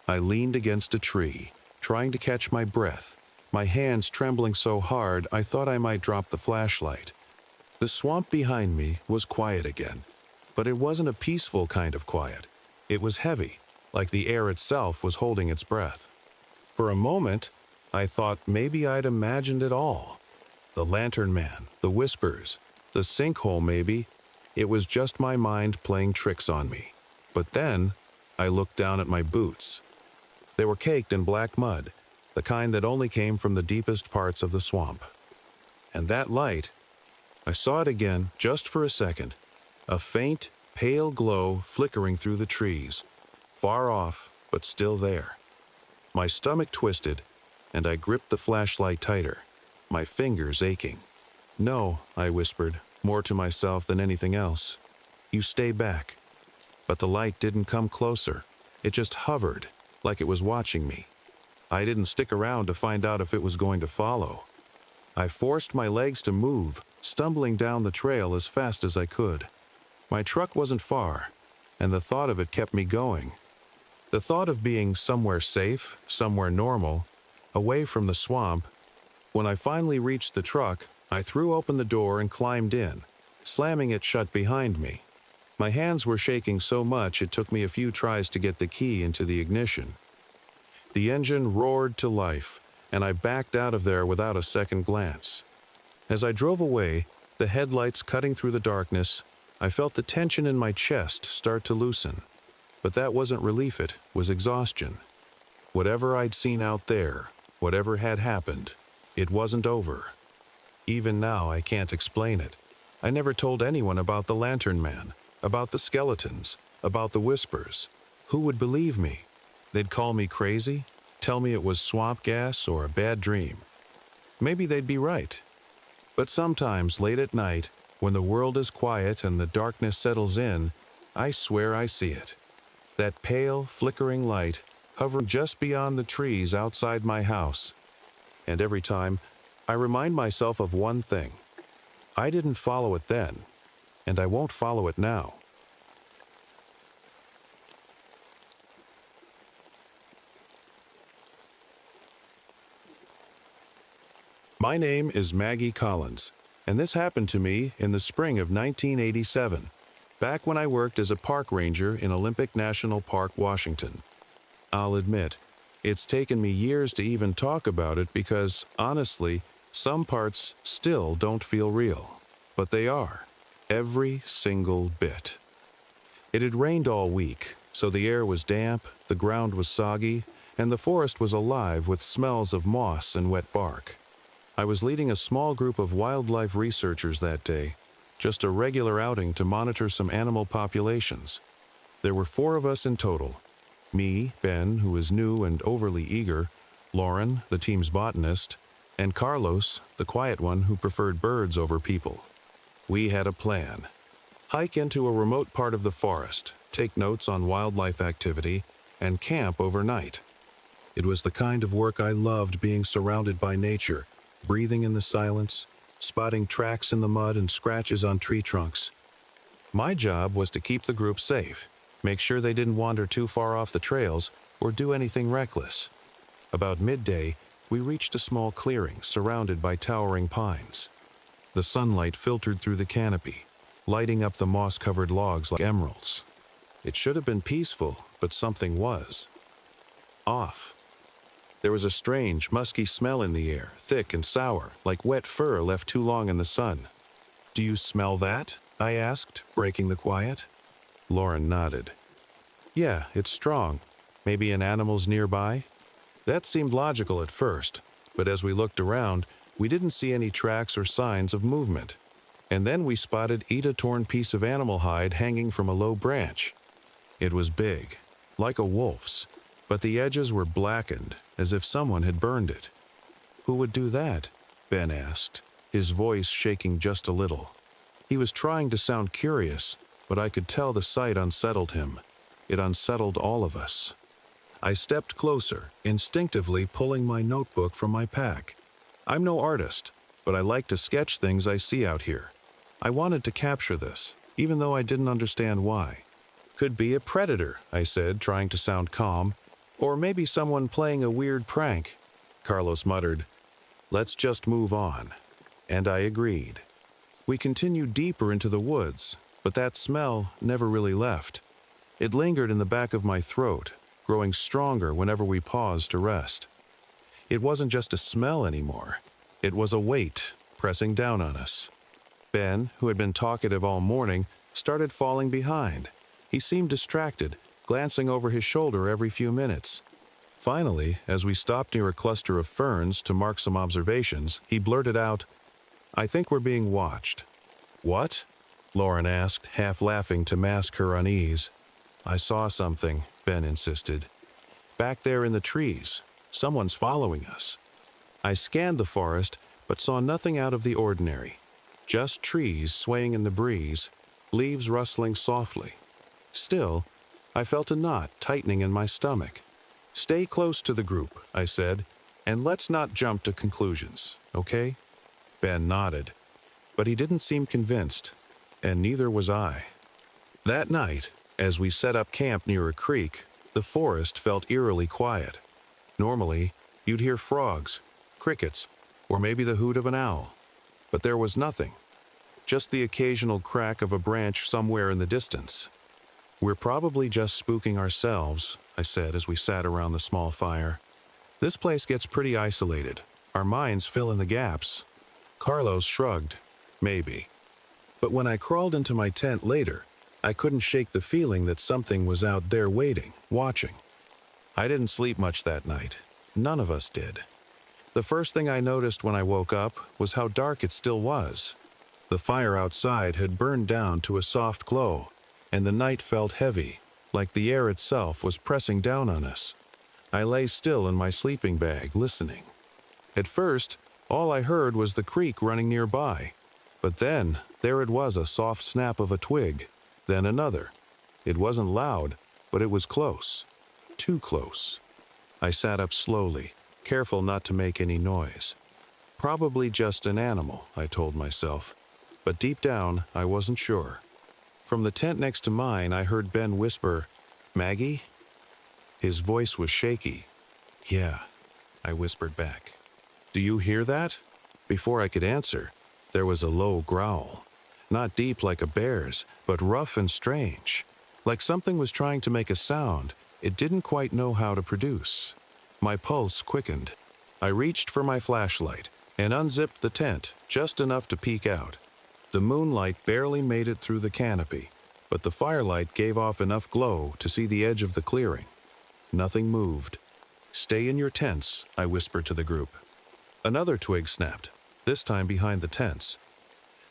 I leaned against a tree, trying to catch my breath, my hands trembling so hard I thought I might drop the flashlight. The swamp behind me was quiet again, but it wasn't a peaceful kind of quiet. It was heavy, like the air itself was holding its breath. For a moment, I thought maybe I'd imagined it all. The lantern man, the whispers, the sinkhole maybe. It was just my mind playing tricks on me. But then, I looked down at my boots. They were caked in black mud, the kind that only came from the deepest parts of the swamp. And that light, I saw it again just for a second, a faint, pale glow flickering through the trees, far off, but still there. My stomach twisted, and I gripped the flashlight tighter, my fingers aching. "No," I whispered, more to myself than anything else. "You stay back." But the light didn't come closer. It just hovered, like it was watching me. I didn't stick around to find out if it was going to follow. I forced my legs to move, stumbling down the trail as fast as I could. My truck wasn't far, and the thought of it kept me going. The thought of being somewhere safe, somewhere normal, away from the swamp. When I finally reached the truck, I threw open the door and climbed in, slamming it shut behind me. My hands were shaking so much it took me a few tries to get the key into the ignition. The engine roared to life, and I backed out of there without a second glance. As I drove away, the headlights cutting through the darkness, I felt the tension in my chest start to loosen. But that wasn't relief, it was exhaustion. Whatever I'd seen out there, whatever had happened, it wasn't over. Even now, I can't explain it. I never told anyone about the lantern man, about the skeletons, about the whispers. Who would believe me? They'd call me crazy, tell me it was swamp gas or a bad dream. Maybe they'd be right. But sometimes, late at night, when the world is quiet and the darkness settles in, I swear I see it. That pale, flickering light hovering just beyond the trees outside my house. And every time, I remind myself of one thing. I didn't follow it then, and I won't follow it now. My name is Maggie Collins, and this happened to me in the spring of 1987, back when I worked as a park ranger in Olympic National Park, Washington. I'll admit, it's taken me years to even talk about it because, honestly, some parts still don't feel real. But they are, every single bit. It had rained all week, so the air was damp, the ground was soggy, and the forest was alive with smells of moss and wet bark. I was leading a small group of wildlife researchers that day, just a regular outing to monitor some animal populations. There were 4 of us in total. Me, Ben, who is new and overly eager, Lauren, the team's botanist, and Carlos, the quiet one who preferred birds over people. We had a plan. Hike into a remote part of the forest, take notes on wildlife activity, and camp overnight. It was the kind of work I loved, being surrounded by nature, breathing in the silence, spotting tracks in the mud and scratches on tree trunks. My job was to keep the group safe, make sure they didn't wander too far off the trails or do anything reckless. About midday, we reached a small clearing surrounded by towering pines. The sunlight filtered through the canopy, lighting up the moss-covered logs like emeralds. It should have been peaceful, but something was off. There was a strange, musky smell in the air, thick and sour, like wet fur left too long in the sun. "Do you smell that?" I asked, breaking the quiet. Lauren nodded. "Yeah, it's strong. Maybe an animal's nearby?" That seemed logical at first, but as we looked around, we didn't see any tracks or signs of movement. And then we spotted a torn piece of animal hide hanging from a low branch. It was big, like a wolf's, but the edges were blackened, as if someone had burned it. "Who would do that?" Ben asked, his voice shaking just a little. He was trying to sound curious, but I could tell the sight unsettled him. It unsettled all of us. I stepped closer, instinctively pulling my notebook from my pack. I'm no artist, but I like to sketch things I see out here. I wanted to capture this, even though I didn't understand why. "Could be a predator," I said, trying to sound calm. "Or maybe someone playing a weird prank." Carlos muttered, "Let's just move on." And I agreed. We continued deeper into the woods, but that smell never really left. It lingered in the back of my throat, growing stronger whenever we paused to rest. It wasn't just a smell anymore. It was a weight pressing down on us. Ben, who had been talkative all morning, started falling behind. He seemed distracted, glancing over his shoulder every few minutes. Finally, as we stopped near a cluster of ferns to mark some observations, he blurted out, "I think we're being watched." "What?" Lauren asked, half laughing to mask her unease. "I saw something," Ben insisted. "Back there in the trees. Someone's following us." I scanned the forest, but saw nothing out of the ordinary. Just trees swaying in the breeze, leaves rustling softly. Still, I felt a knot tightening in my stomach. "Stay close to the group," I said, "and let's not jump to conclusions, okay?" Ben nodded, but he didn't seem convinced, and neither was I. That night, as we set up camp near a creek, the forest felt eerily quiet. Normally, you'd hear frogs, crickets, or maybe the hoot of an owl. But there was nothing, just the occasional crack of a branch somewhere in the distance. "We're probably just spooking ourselves," I said as we sat around the small fire. "This place gets pretty isolated. Our minds fill in the gaps." Carlos shrugged. "Maybe." But when I crawled into my tent later, I couldn't shake the feeling that something was out there waiting, watching. I didn't sleep much that night. None of us did. The first thing I noticed when I woke up was how dark it still was. The fire outside had burned down to a soft glow, and the night felt heavy, like the air itself was pressing down on us. I lay still in my sleeping bag, listening. At first, all I heard was the creek running nearby. But then, there it was, a soft snap of a twig, then another. It wasn't loud, but it was close. Too close. I sat up slowly, careful not to make any noise. Probably just an animal, I told myself. But deep down, I wasn't sure. From the tent next to mine, I heard Ben whisper, "Maggie?" His voice was shaky. "Yeah," I whispered back. "Do you hear that?" Before I could answer, there was a low growl. Not deep like a bear's, but rough and strange. Like something was trying to make a sound it didn't quite know how to produce. My pulse quickened. I reached for my flashlight and unzipped the tent, just enough to peek out. The moonlight barely made it through the canopy, but the firelight gave off enough glow to see the edge of the clearing. Nothing moved. "Stay in your tents," I whispered to the group. Another twig snapped, this time behind the tents.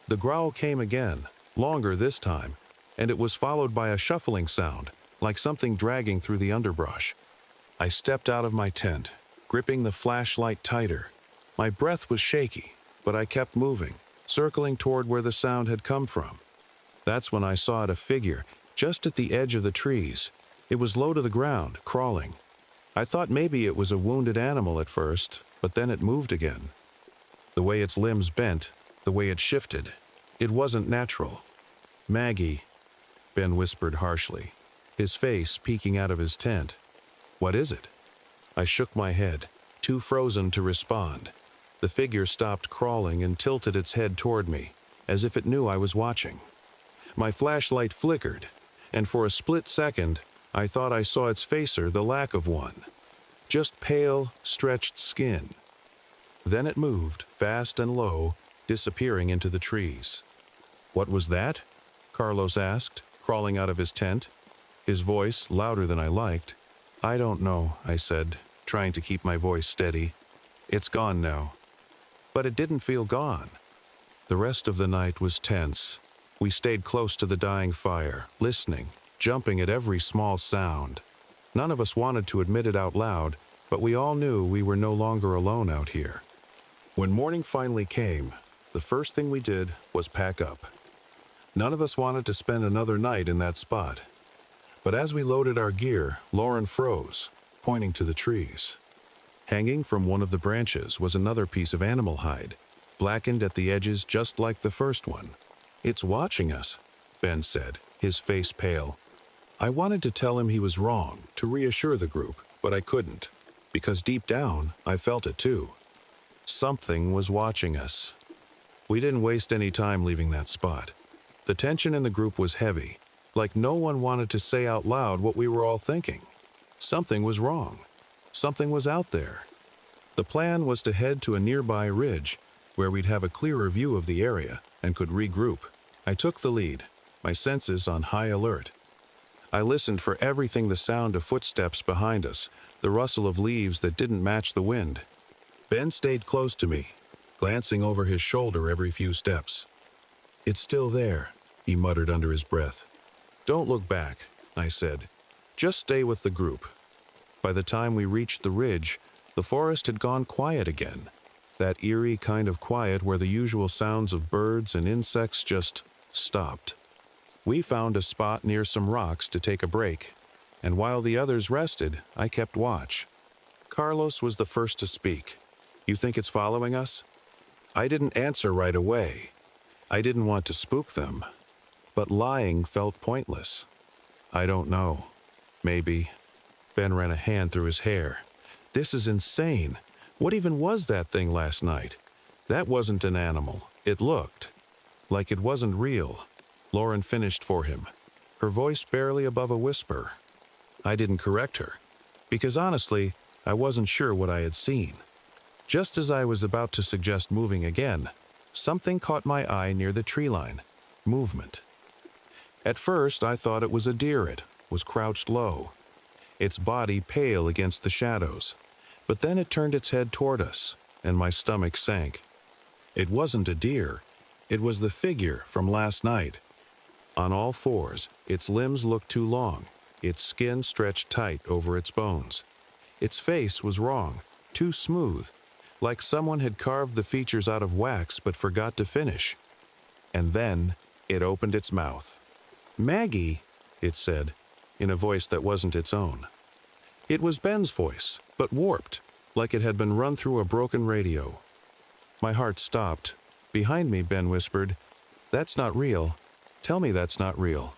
The growl came again, longer this time, and it was followed by a shuffling sound, like something dragging through the underbrush. I stepped out of my tent, gripping the flashlight tighter. My breath was shaky, but I kept moving, circling toward where the sound had come from. That's when I saw it, a figure, just at the edge of the trees. It was low to the ground, crawling. I thought maybe it was a wounded animal at first, but then it moved again. The way its limbs bent, the way it shifted, it wasn't natural. "Maggie," Ben whispered harshly, his face peeking out of his tent. "What is it?" I shook my head, too frozen to respond. The figure stopped crawling and tilted its head toward me, as if it knew I was watching. My flashlight flickered, and for a split second, I thought I saw its facer, the lack of one. Just pale, stretched skin. Then it moved, fast and low, disappearing into the trees. "What was that?" Carlos asked, crawling out of his tent, his voice louder than I liked. "I don't know," I said, trying to keep my voice steady. "It's gone now." But it didn't feel gone. The rest of the night was tense. We stayed close to the dying fire, listening, jumping at every small sound. None of us wanted to admit it out loud, but we all knew we were no longer alone out here. When morning finally came, the first thing we did was pack up. None of us wanted to spend another night in that spot. But as we loaded our gear, Lauren froze, pointing to the trees. Hanging from one of the branches was another piece of animal hide, blackened at the edges just like the first one. "It's watching us," Ben said, his face pale. I wanted to tell him he was wrong, to reassure the group, but I couldn't, because deep down, I felt it too. Something was watching us. We didn't waste any time leaving that spot. The tension in the group was heavy, like no one wanted to say out loud what we were all thinking. Something was wrong. Something was out there. The plan was to head to a nearby ridge, where we'd have a clearer view of the area and could regroup. I took the lead, my senses on high alert. I listened for everything: the sound of footsteps behind us, the rustle of leaves that didn't match the wind. Ben stayed close to me, glancing over his shoulder every few steps. "It's still there," he muttered under his breath. "Don't look back," I said. "Just stay with the group." By the time we reached the ridge, the forest had gone quiet again. That eerie kind of quiet where the usual sounds of birds and insects just stopped. We found a spot near some rocks to take a break, and while the others rested, I kept watch. Carlos was the first to speak. "You think it's following us?" I didn't answer right away. I didn't want to spook them, but lying felt pointless. "I don't know. Maybe." Ben ran a hand through his hair. "This is insane. What even was that thing last night? That wasn't an animal. It looked like it wasn't real." Lauren finished for him, her voice barely above a whisper. I didn't correct her, because honestly, I wasn't sure what I had seen. Just as I was about to suggest moving again, something caught my eye near the tree line. Movement. At first, I thought it was a deer. It was crouched low, its body pale against the shadows. But then it turned its head toward us, and my stomach sank. It wasn't a deer. It was the figure from last night. On all fours, its limbs looked too long, its skin stretched tight over its bones. Its face was wrong, too smooth, like someone had carved the features out of wax but forgot to finish. And then it opened its mouth. "Maggie," it said, in a voice that wasn't its own. It was Ben's voice, but warped, like it had been run through a broken radio. My heart stopped. Behind me, Ben whispered, "That's not real. Tell me that's not real."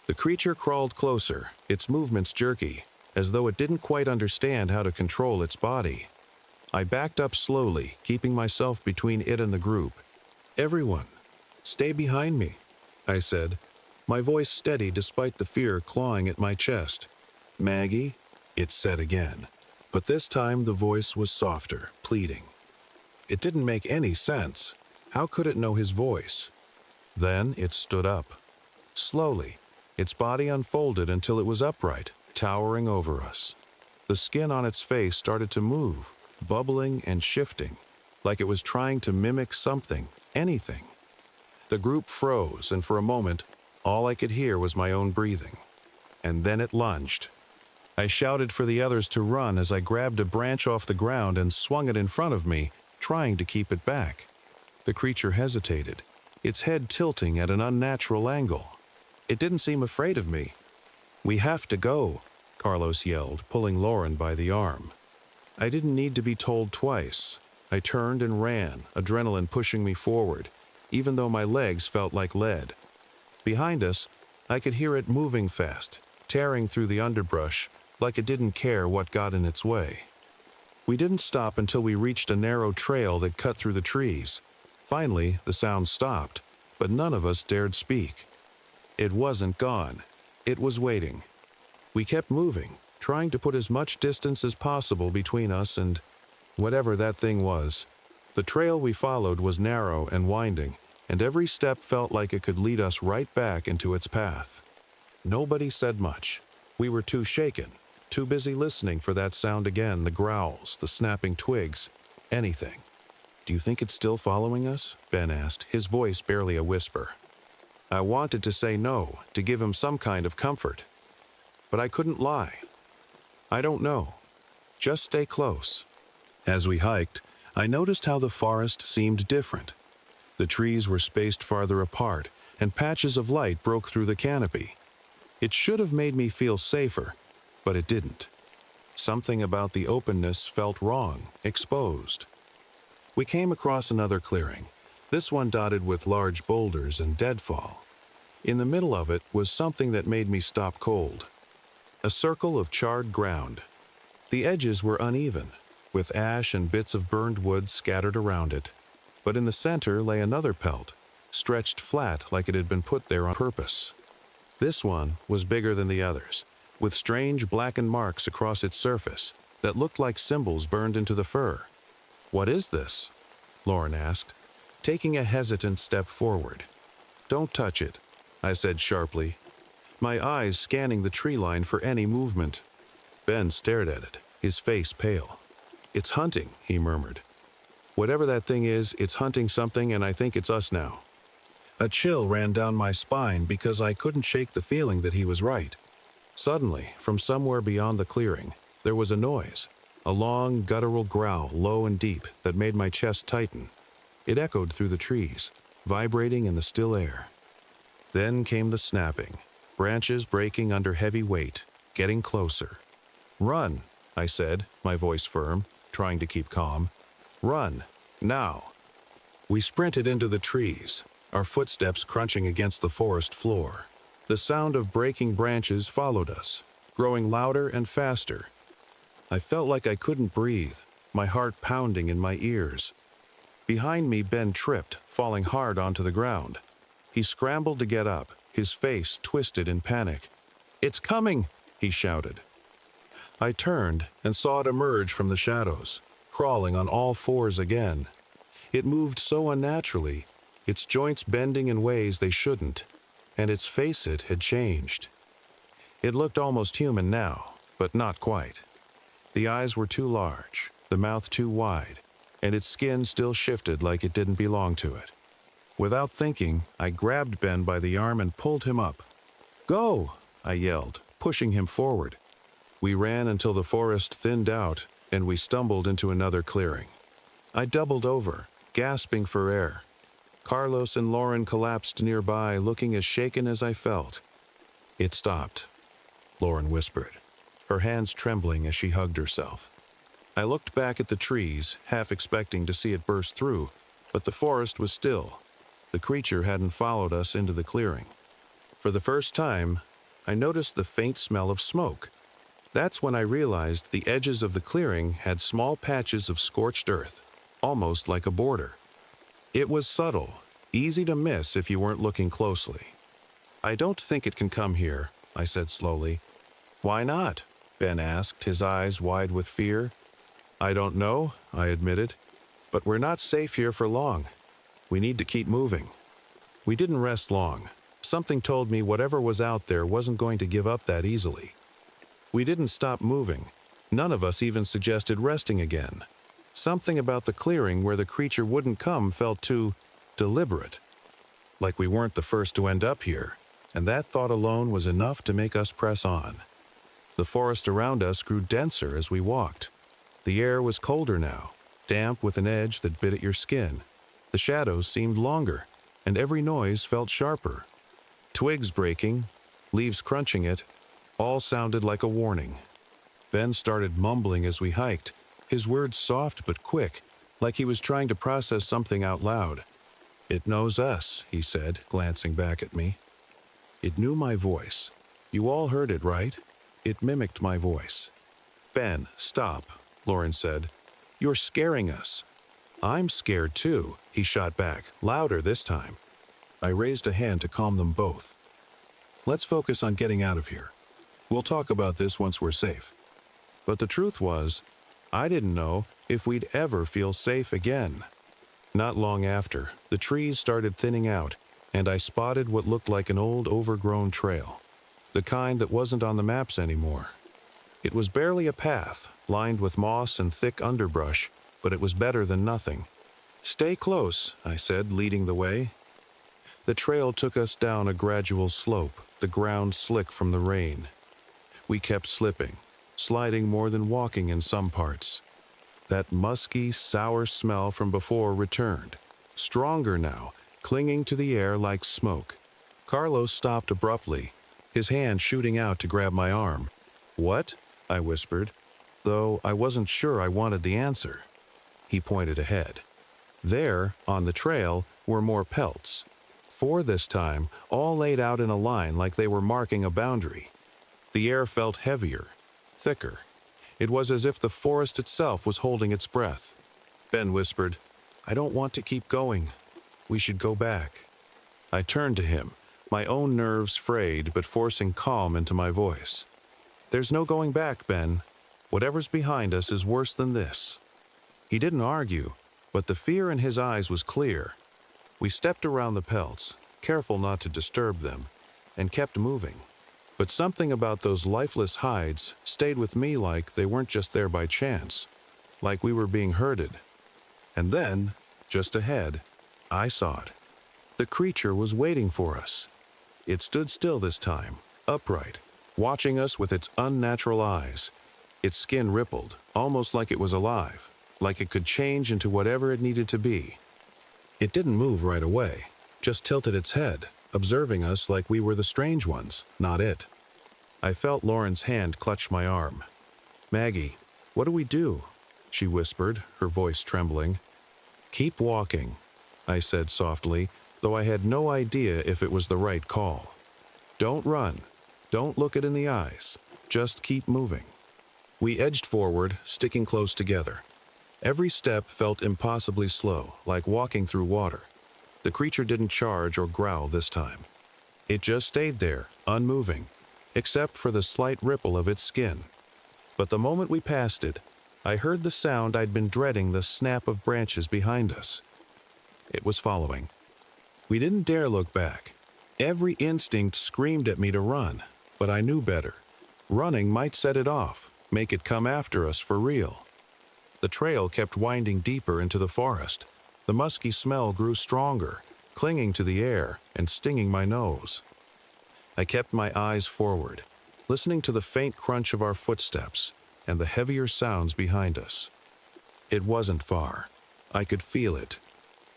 The creature crawled closer, its movements jerky, as though it didn't quite understand how to control its body. I backed up slowly, keeping myself between it and the group. "Everyone, stay behind me," I said, my voice steady despite the fear clawing at my chest. "Maggie," it said again, but this time the voice was softer, pleading. It didn't make any sense. How could it know his voice? Then it stood up. Slowly, its body unfolded until it was upright, towering over us. The skin on its face started to move, bubbling and shifting, like it was trying to mimic something, anything. The group froze, and for a moment, all I could hear was my own breathing. And then it lunged. I shouted for the others to run as I grabbed a branch off the ground and swung it in front of me, trying to keep it back. The creature hesitated, its head tilting at an unnatural angle. It didn't seem afraid of me. "We have to go," Carlos yelled, pulling Lauren by the arm. I didn't need to be told twice. I turned and ran, adrenaline pushing me forward, even though my legs felt like lead. Behind us, I could hear it moving fast, tearing through the underbrush like it didn't care what got in its way. We didn't stop until we reached a narrow trail that cut through the trees. Finally, the sound stopped, but none of us dared speak. It wasn't gone. It was waiting. We kept moving, trying to put as much distance as possible between us and whatever that thing was. The trail we followed was narrow and winding, and every step felt like it could lead us right back into its path. Nobody said much. We were too shaken, too busy listening for that sound again, the growls, the snapping twigs, anything. "Do you think it's still following us?" Ben asked, his voice barely a whisper. I wanted to say no, to give him some kind of comfort. But I couldn't lie. "I don't know. Just stay close." As we hiked, I noticed how the forest seemed different. The trees were spaced farther apart, and patches of light broke through the canopy. It should have made me feel safer, but it didn't. Something about the openness felt wrong, exposed. We came across another clearing, this one dotted with large boulders and deadfall. In the middle of it was something that made me stop cold. A circle of charred ground. The edges were uneven, with ash and bits of burned wood scattered around it. But in the center lay another pelt, stretched flat like it had been put there on purpose. This one was bigger than the others, with strange blackened marks across its surface that looked like symbols burned into the fur. "What is this?" Lauren asked, taking a hesitant step forward. "Don't touch it," I said sharply, my eyes scanning the tree line for any movement. Ben stared at it, his face pale. "It's hunting," he murmured. "Whatever that thing is, it's hunting something, and I think it's us now." A chill ran down my spine because I couldn't shake the feeling that he was right. Suddenly, from somewhere beyond the clearing, there was a noise, a long, guttural growl, low and deep, that made my chest tighten. It echoed through the trees, vibrating in the still air. Then came the snapping, branches breaking under heavy weight, getting closer. "Run," I said, my voice firm, trying to keep calm. "Run, now." We sprinted into the trees, our footsteps crunching against the forest floor. The sound of breaking branches followed us, growing louder and faster. I felt like I couldn't breathe, my heart pounding in my ears. Behind me, Ben tripped, falling hard onto the ground. He scrambled to get up, his face twisted in panic. "It's coming!" he shouted. I turned and saw it emerge from the shadows, crawling on all fours again. It moved so unnaturally, its joints bending in ways they shouldn't, and its face had changed. It looked almost human now, but not quite. The eyes were too large, the mouth too wide, and its skin still shifted like it didn't belong to it. Without thinking, I grabbed Ben by the arm and pulled him up. "Go!" I yelled, pushing him forward. We ran until the forest thinned out, and we stumbled into another clearing. I doubled over, gasping for air. Carlos and Lauren collapsed nearby, looking as shaken as I felt. "It stopped," Lauren whispered, her hands trembling as she hugged herself. I looked back at the trees, half expecting to see it burst through, but the forest was still. The creature hadn't followed us into the clearing. For the first time, I noticed the faint smell of smoke. That's when I realized the edges of the clearing had small patches of scorched earth, almost like a border. It was subtle, easy to miss if you weren't looking closely. "I don't think it can come here," I said slowly. "Why not?" Ben asked, his eyes wide with fear. "I don't know," I admitted, "but we're not safe here for long. We need to keep moving." We didn't rest long. Something told me whatever was out there wasn't going to give up that easily. We didn't stop moving. None of us even suggested resting again. Something about the clearing where the creature wouldn't come felt too deliberate. Like we weren't the first to end up here, and that thought alone was enough to make us press on. The forest around us grew denser as we walked. The air was colder now, damp with an edge that bit at your skin. The shadows seemed longer, and every noise felt sharper. Twigs breaking, leaves crunching it, all sounded like a warning. Ben started mumbling as we hiked, his words soft but quick, like he was trying to process something out loud. "It knows us," he said, glancing back at me. It knew my voice. You all heard it, right? It mimicked my voice. "Ben, stop," Lauren said. "You're scaring us." "I'm scared too," he shot back, louder this time. I raised a hand to calm them both. "Let's focus on getting out of here. We'll talk about this once we're safe." But the truth was, I didn't know if we'd ever feel safe again. Not long after, the trees started thinning out, and I spotted what looked like an old overgrown trail, the kind that wasn't on the maps anymore. It was barely a path, lined with moss and thick underbrush, but it was better than nothing. "Stay close," I said, leading the way. The trail took us down a gradual slope, the ground slick from the rain. We kept slipping, sliding more than walking in some parts. That musky, sour smell from before returned, stronger now, clinging to the air like smoke. Carlos stopped abruptly, his hand shooting out to grab my arm. "What?" I whispered, though I wasn't sure I wanted the answer. He pointed ahead. There, on the trail, were more pelts. 4 this time, all laid out in a line like they were marking a boundary. The air felt heavier, thicker. It was as if the forest itself was holding its breath. Ben whispered, "I don't want to keep going. We should go back." I turned to him, my own nerves frayed but forcing calm into my voice. "There's no going back, Ben. Whatever's behind us is worse than this." He didn't argue, but the fear in his eyes was clear. We stepped around the pelts, careful not to disturb them, and kept moving. But something about those lifeless hides stayed with me like they weren't just there by chance, like we were being herded. And then, just ahead, I saw it. The creature was waiting for us. It stood still this time, upright, watching us with its unnatural eyes. Its skin rippled, almost like it was alive, like it could change into whatever it needed to be. It didn't move right away, just tilted its head, observing us like we were the strange ones, not it. I felt Lauren's hand clutch my arm. "Maggie, what do we do?" she whispered, her voice trembling. "Keep walking," I said softly, though I had no idea if it was the right call. "Don't run. Don't look it in the eyes. Just keep moving." We edged forward, sticking close together. Every step felt impossibly slow, like walking through water. The creature didn't charge or growl this time. It just stayed there, unmoving, except for the slight ripple of its skin. But the moment we passed it, I heard the sound I'd been dreading, the snap of branches behind us. It was following. We didn't dare look back. Every instinct screamed at me to run, but I knew better. Running might set it off, make it come after us for real. The trail kept winding deeper into the forest. The musky smell grew stronger, clinging to the air and stinging my nose. I kept my eyes forward, listening to the faint crunch of our footsteps and the heavier sounds behind us. It wasn't far. I could feel it.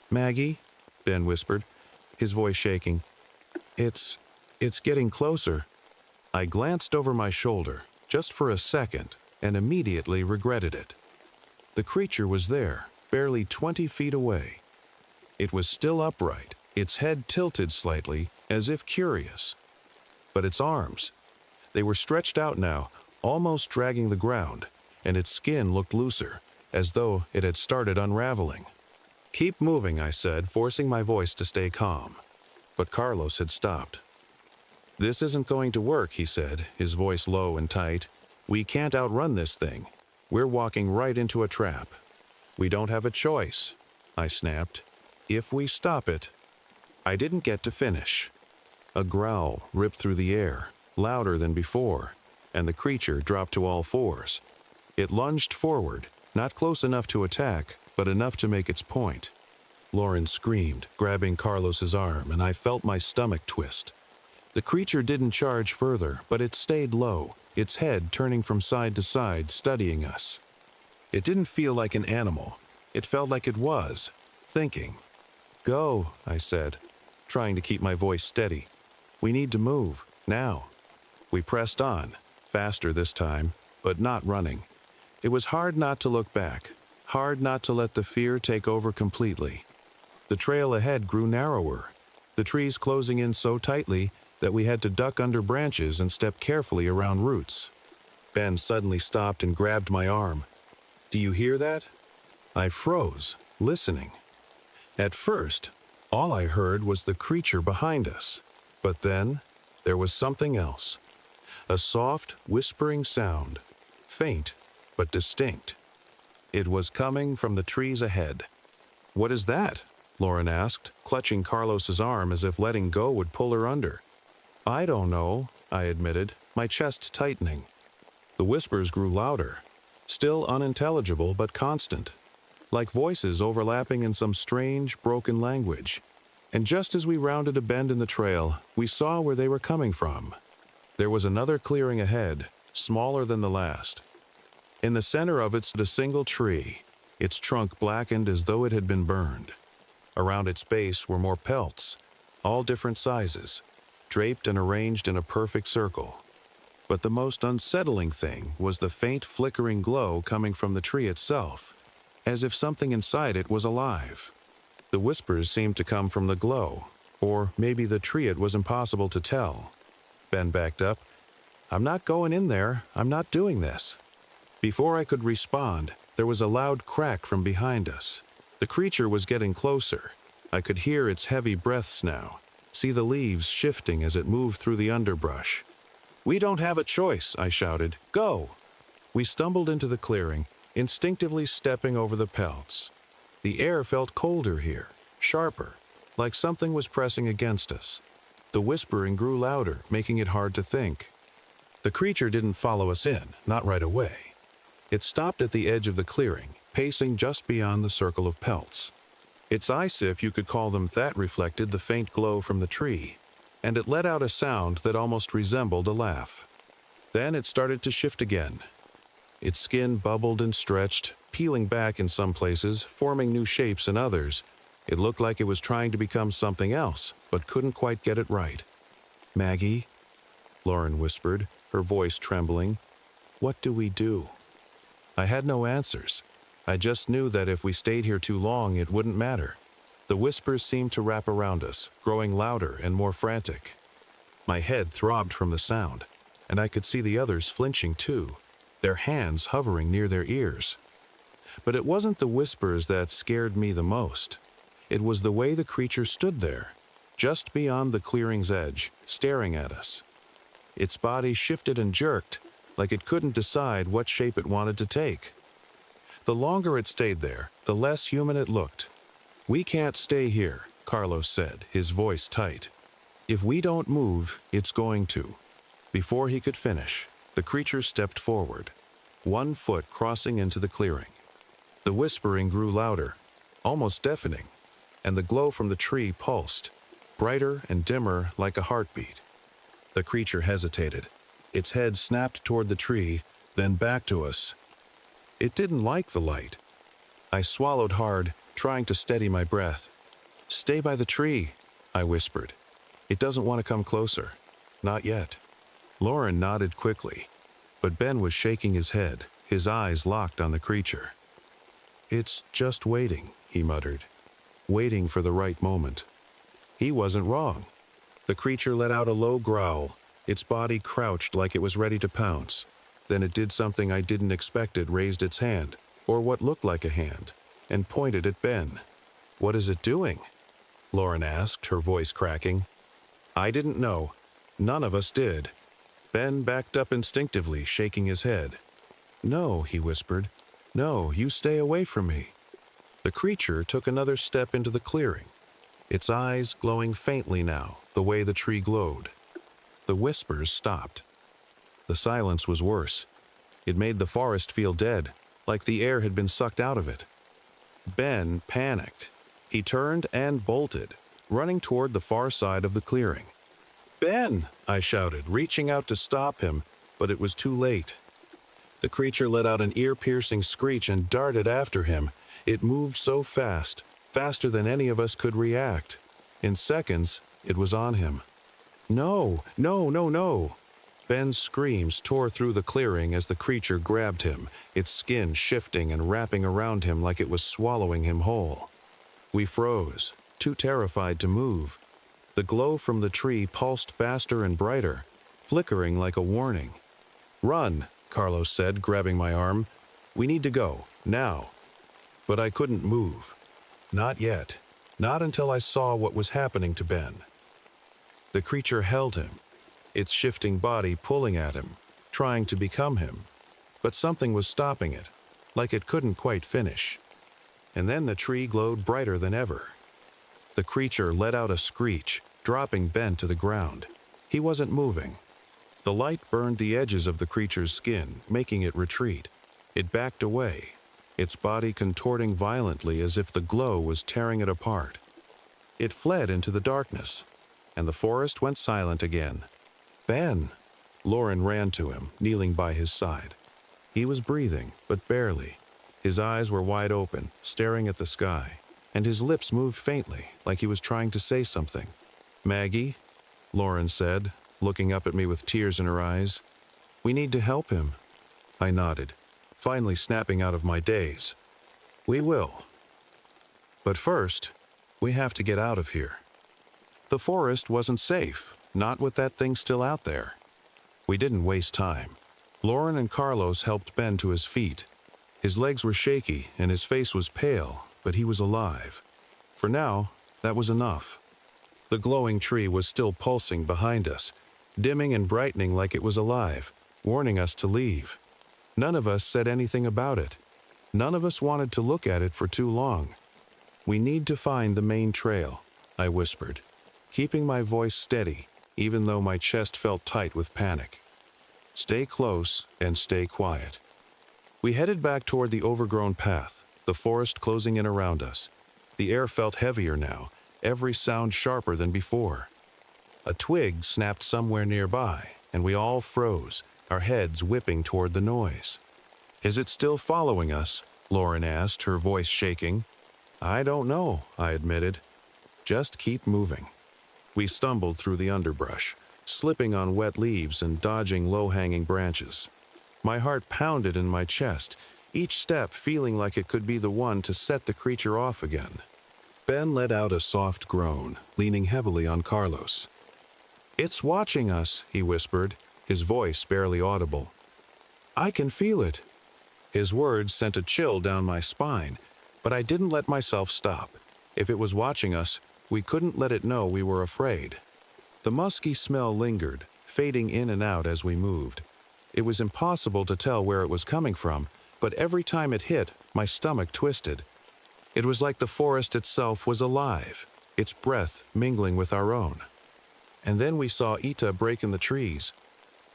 "Maggie," Ben whispered, his voice shaking. It's getting closer." I glanced over my shoulder, just for a second, and immediately regretted it. The creature was there, barely 20 feet away. It was still upright, its head tilted slightly, as if curious. But its arms, they were stretched out now, almost dragging the ground, and its skin looked looser, as though it had started unraveling. "Keep moving," I said, forcing my voice to stay calm. But Carlos had stopped. "This isn't going to work," he said, his voice low and tight. "We can't outrun this thing. We're walking right into a trap." "We don't have a choice," I snapped. "If we stop it—" I didn't get to finish. A growl ripped through the air, louder than before, and the creature dropped to all fours. It lunged forward, not close enough to attack, but enough to make its point. Lauren screamed, grabbing Carlos's arm, and I felt my stomach twist. The creature didn't charge further, but it stayed low, its head turning from side to side, studying us. It didn't feel like an animal. It felt like it was, thinking. "Go," I said, trying to keep my voice steady. We need to move, now. We pressed on, faster this time, but not running. It was hard not to look back, hard not to let the fear take over completely. The trail ahead grew narrower, the trees closing in so tightly that we had to duck under branches and step carefully around roots. Ben suddenly stopped and grabbed my arm. "Do you hear that?" I froze, listening. At first, all I heard was the creature behind us. But then, there was something else. A soft, whispering sound, faint but distinct. It was coming from the trees ahead. "What is that?" Lauren asked, clutching Carlos's arm as if letting go would pull her under. "I don't know," I admitted, my chest tightening. The whispers grew louder, still unintelligible but constant, like voices overlapping in some strange, broken language. And just as we rounded a bend in the trail, we saw where they were coming from. There was another clearing ahead, smaller than the last. In the center of it stood a single tree, its trunk blackened as though it had been burned. Around its base were more pelts, all different sizes, draped and arranged in a perfect circle. But the most unsettling thing was the faint flickering glow coming from the tree itself, as if something inside it was alive. The whispers seemed to come from the glow, or maybe the tree. It was impossible to tell. Ben backed up. "I'm not going in there. I'm not doing this." Before I could respond, there was a loud crack from behind us. The creature was getting closer. I could hear its heavy breaths now, see the leaves shifting as it moved through the underbrush. "We don't have a choice," I shouted. "Go!" We stumbled into the clearing, instinctively stepping over the pelts. The air felt colder here, sharper, like something was pressing against us. The whispering grew louder, making it hard to think. The creature didn't follow us in, not right away. It stopped at the edge of the clearing, pacing just beyond the circle of pelts. Its eyes, if you could call them that, reflected the faint glow from the tree, and it let out a sound that almost resembled a laugh. Then it started to shift again. Its skin bubbled and stretched, peeling back in some places, forming new shapes in others. It looked like it was trying to become something else, but couldn't quite get it right. "Maggie," Lauren whispered, her voice trembling, "what do we do?" I had no answers. I just knew that if we stayed here too long, it wouldn't matter. The whispers seemed to wrap around us, growing louder and more frantic. My head throbbed from the sound, and I could see the others flinching too, their hands hovering near their ears. But it wasn't the whispers that scared me the most. It was the way the creature stood there, just beyond the clearing's edge, staring at us. Its body shifted and jerked, like it couldn't decide what shape it wanted to take. The longer it stayed there, the less human it looked. "We can't stay here," Carlos said, his voice tight. "If we don't move, it's going to." Before he could finish, the creature stepped forward, one foot crossing into the clearing. The whispering grew louder, almost deafening, and the glow from the tree pulsed, brighter and dimmer like a heartbeat. The creature hesitated. Its head snapped toward the tree, then back to us. It didn't like the light. I swallowed hard, trying to steady my breath. "Stay by the tree," I whispered. "It doesn't want to come closer. Not yet." Lauren nodded quickly, but Ben was shaking his head, his eyes locked on the creature. "It's just waiting," he muttered. "Waiting for the right moment." He wasn't wrong. The creature let out a low growl. Its body crouched like it was ready to pounce. Then it did something I didn't expect. It raised its hand, or what looked like a hand, and pointed at Ben. "What is it doing?" Lauren asked, her voice cracking. I didn't know. None of us did. Ben backed up instinctively, shaking his head. "No," he whispered. "No, you stay away from me." The creature took another step into the clearing, its eyes glowing faintly now, the way the tree glowed. The whispers stopped. The silence was worse. It made the forest feel dead, like the air had been sucked out of it. Ben panicked. He turned and bolted, running toward the far side of the clearing. "Ben!" I shouted, reaching out to stop him, but it was too late. The creature let out an ear-piercing screech and darted after him. It moved so fast, faster than any of us could react. In seconds, it was on him. No, no, no, no. Ben's screams tore through the clearing as the creature grabbed him, its skin shifting and wrapping around him like it was swallowing him whole. We froze, too terrified to move. The glow from the tree pulsed faster and brighter, flickering like a warning. "Run," Carlos said, grabbing my arm. "We need to go, now." But I couldn't move. Not yet. Not until I saw what was happening to Ben. The creature held him, its shifting body pulling at him, trying to become him. But something was stopping it, like it couldn't quite finish. And then the tree glowed brighter than ever. The creature let out a screech, dropping Ben to the ground. He wasn't moving. The light burned the edges of the creature's skin, making it retreat. It backed away, its body contorting violently as if the glow was tearing it apart. It fled into the darkness, and the forest went silent again. "Ben!" Lauren ran to him, kneeling by his side. He was breathing, but barely. His eyes were wide open, staring at the sky, and his lips moved faintly, like he was trying to say something. "Maggie," Lauren said, looking up at me with tears in her eyes. "We need to help him." I nodded, finally snapping out of my daze. "We will. But first, we have to get out of here." The forest wasn't safe, not with that thing still out there. We didn't waste time. Lauren and Carlos helped Ben to his feet. His legs were shaky and his face was pale, but he was alive. For now, that was enough. The glowing tree was still pulsing behind us, dimming and brightening like it was alive, warning us to leave. None of us said anything about it. None of us wanted to look at it for too long. "We need to find the main trail," I whispered, keeping my voice steady, even though my chest felt tight with panic. "Stay close and stay quiet." We headed back toward the overgrown path, the forest closing in around us. The air felt heavier now, every sound sharper than before. A twig snapped somewhere nearby, and we all froze, our heads whipping toward the noise. "Is it still following us?" Lauren asked, her voice shaking. "I don't know," I admitted. "Just keep moving." We stumbled through the underbrush, slipping on wet leaves and dodging low-hanging branches. My heart pounded in my chest, each step feeling like it could be the one to set the creature off again. Ben let out a soft groan, leaning heavily on Carlos. "It's watching us," he whispered, his voice barely audible. "I can feel it." His words sent a chill down my spine, but I didn't let myself stop. If it was watching us, we couldn't let it know we were afraid. The musky smell lingered, fading in and out as we moved. It was impossible to tell where it was coming from, but every time it hit, my stomach twisted. It was like the forest itself was alive, its breath mingling with our own. And then we saw Ita break in the trees.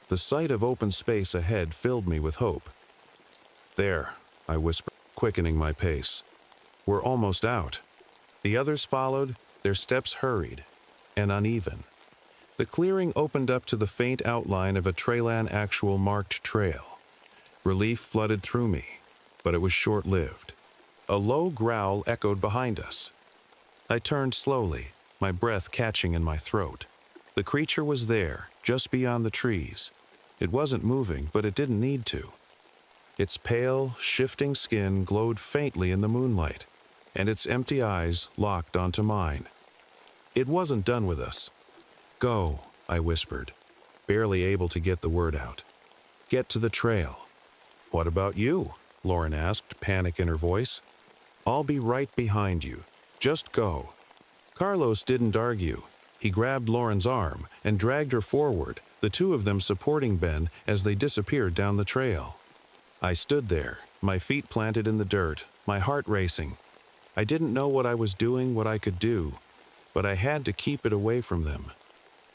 The sight of open space ahead filled me with hope. "There," I whispered, quickening my pace. "We're almost out." The others followed, their steps hurried and uneven. The clearing opened up to the faint outline of a Trailan actual marked trail. Relief flooded through me, but it was short-lived. A low growl echoed behind us. I turned slowly, my breath catching in my throat. The creature was there, just beyond the trees. It wasn't moving, but it didn't need to. Its pale, shifting skin glowed faintly in the moonlight, and its empty eyes locked onto mine. It wasn't done with us. "Go," I whispered, barely able to get the word out. "Get to the trail." "What about you?" Lauren asked, panic in her voice. "I'll be right behind you. Just go." Carlos didn't argue. He grabbed Lauren's arm and dragged her forward, the two of them supporting Ben as they disappeared down the trail. I stood there, my feet planted in the dirt, my heart racing. I didn't know what I was doing, what I could do, but I had to keep it away from them.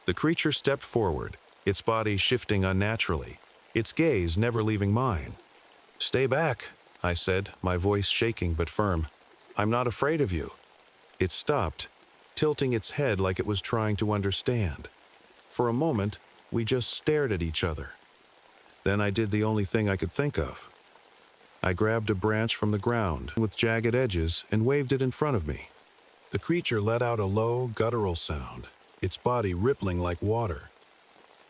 The creature stepped forward, its body shifting unnaturally, its gaze never leaving mine. "Stay back," I said, my voice shaking but firm. "I'm not afraid of you." It stopped, tilting its head like it was trying to understand. For a moment, we just stared at each other. Then I did the only thing I could think of. I grabbed a branch from the ground with jagged edges and waved it in front of me. The creature let out a low, guttural sound, its body rippling like water.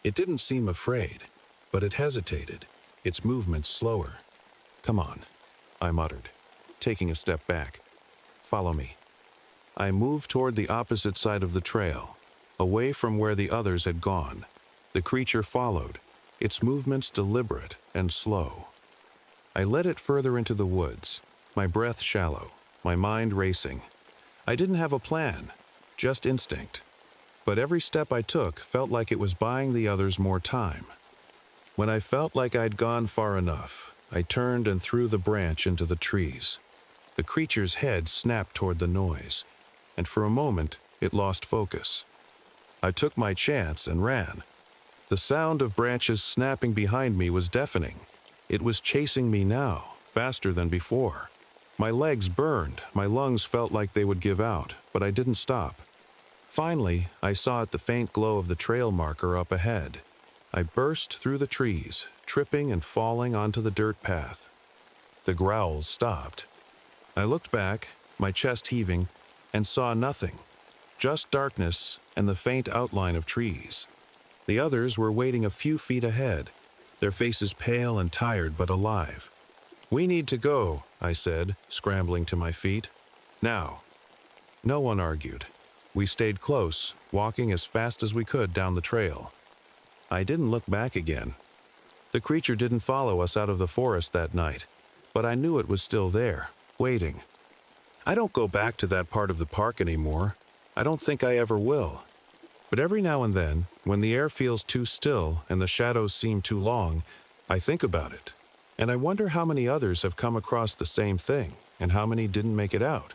It didn't seem afraid, but it hesitated, its movements slower. "Come on," I muttered, taking a step back. "Follow me." I moved toward the opposite side of the trail, away from where the others had gone. The creature followed, its movements deliberate and slow. I led it further into the woods, my breath shallow, my mind racing. I didn't have a plan, just instinct. But every step I took felt like it was buying the others more time. When I felt like I'd gone far enough, I turned and threw the branch into the trees. The creature's head snapped toward the noise, and for a moment it lost focus. I took my chance and ran. The sound of branches snapping behind me was deafening. It was chasing me now, faster than before. My legs burned, my lungs felt like they would give out, but I didn't stop. Finally, I saw the faint glow of the trail marker up ahead. I burst through the trees, tripping and falling onto the dirt path. The growls stopped. I looked back, my chest heaving, and saw nothing, just darkness and the faint outline of trees. The others were waiting a few feet ahead, their faces pale and tired but alive. "We need to go," I said, scrambling to my feet. "Now." No one argued. We stayed close, walking as fast as we could down the trail. I didn't look back again. The creature didn't follow us out of the forest that night, but I knew it was still there, waiting. I don't go back to that part of the park anymore. I don't think I ever will. But every now and then, when the air feels too still and the shadows seem too long, I think about it. And I wonder how many others have come across the same thing, and how many didn't make it out.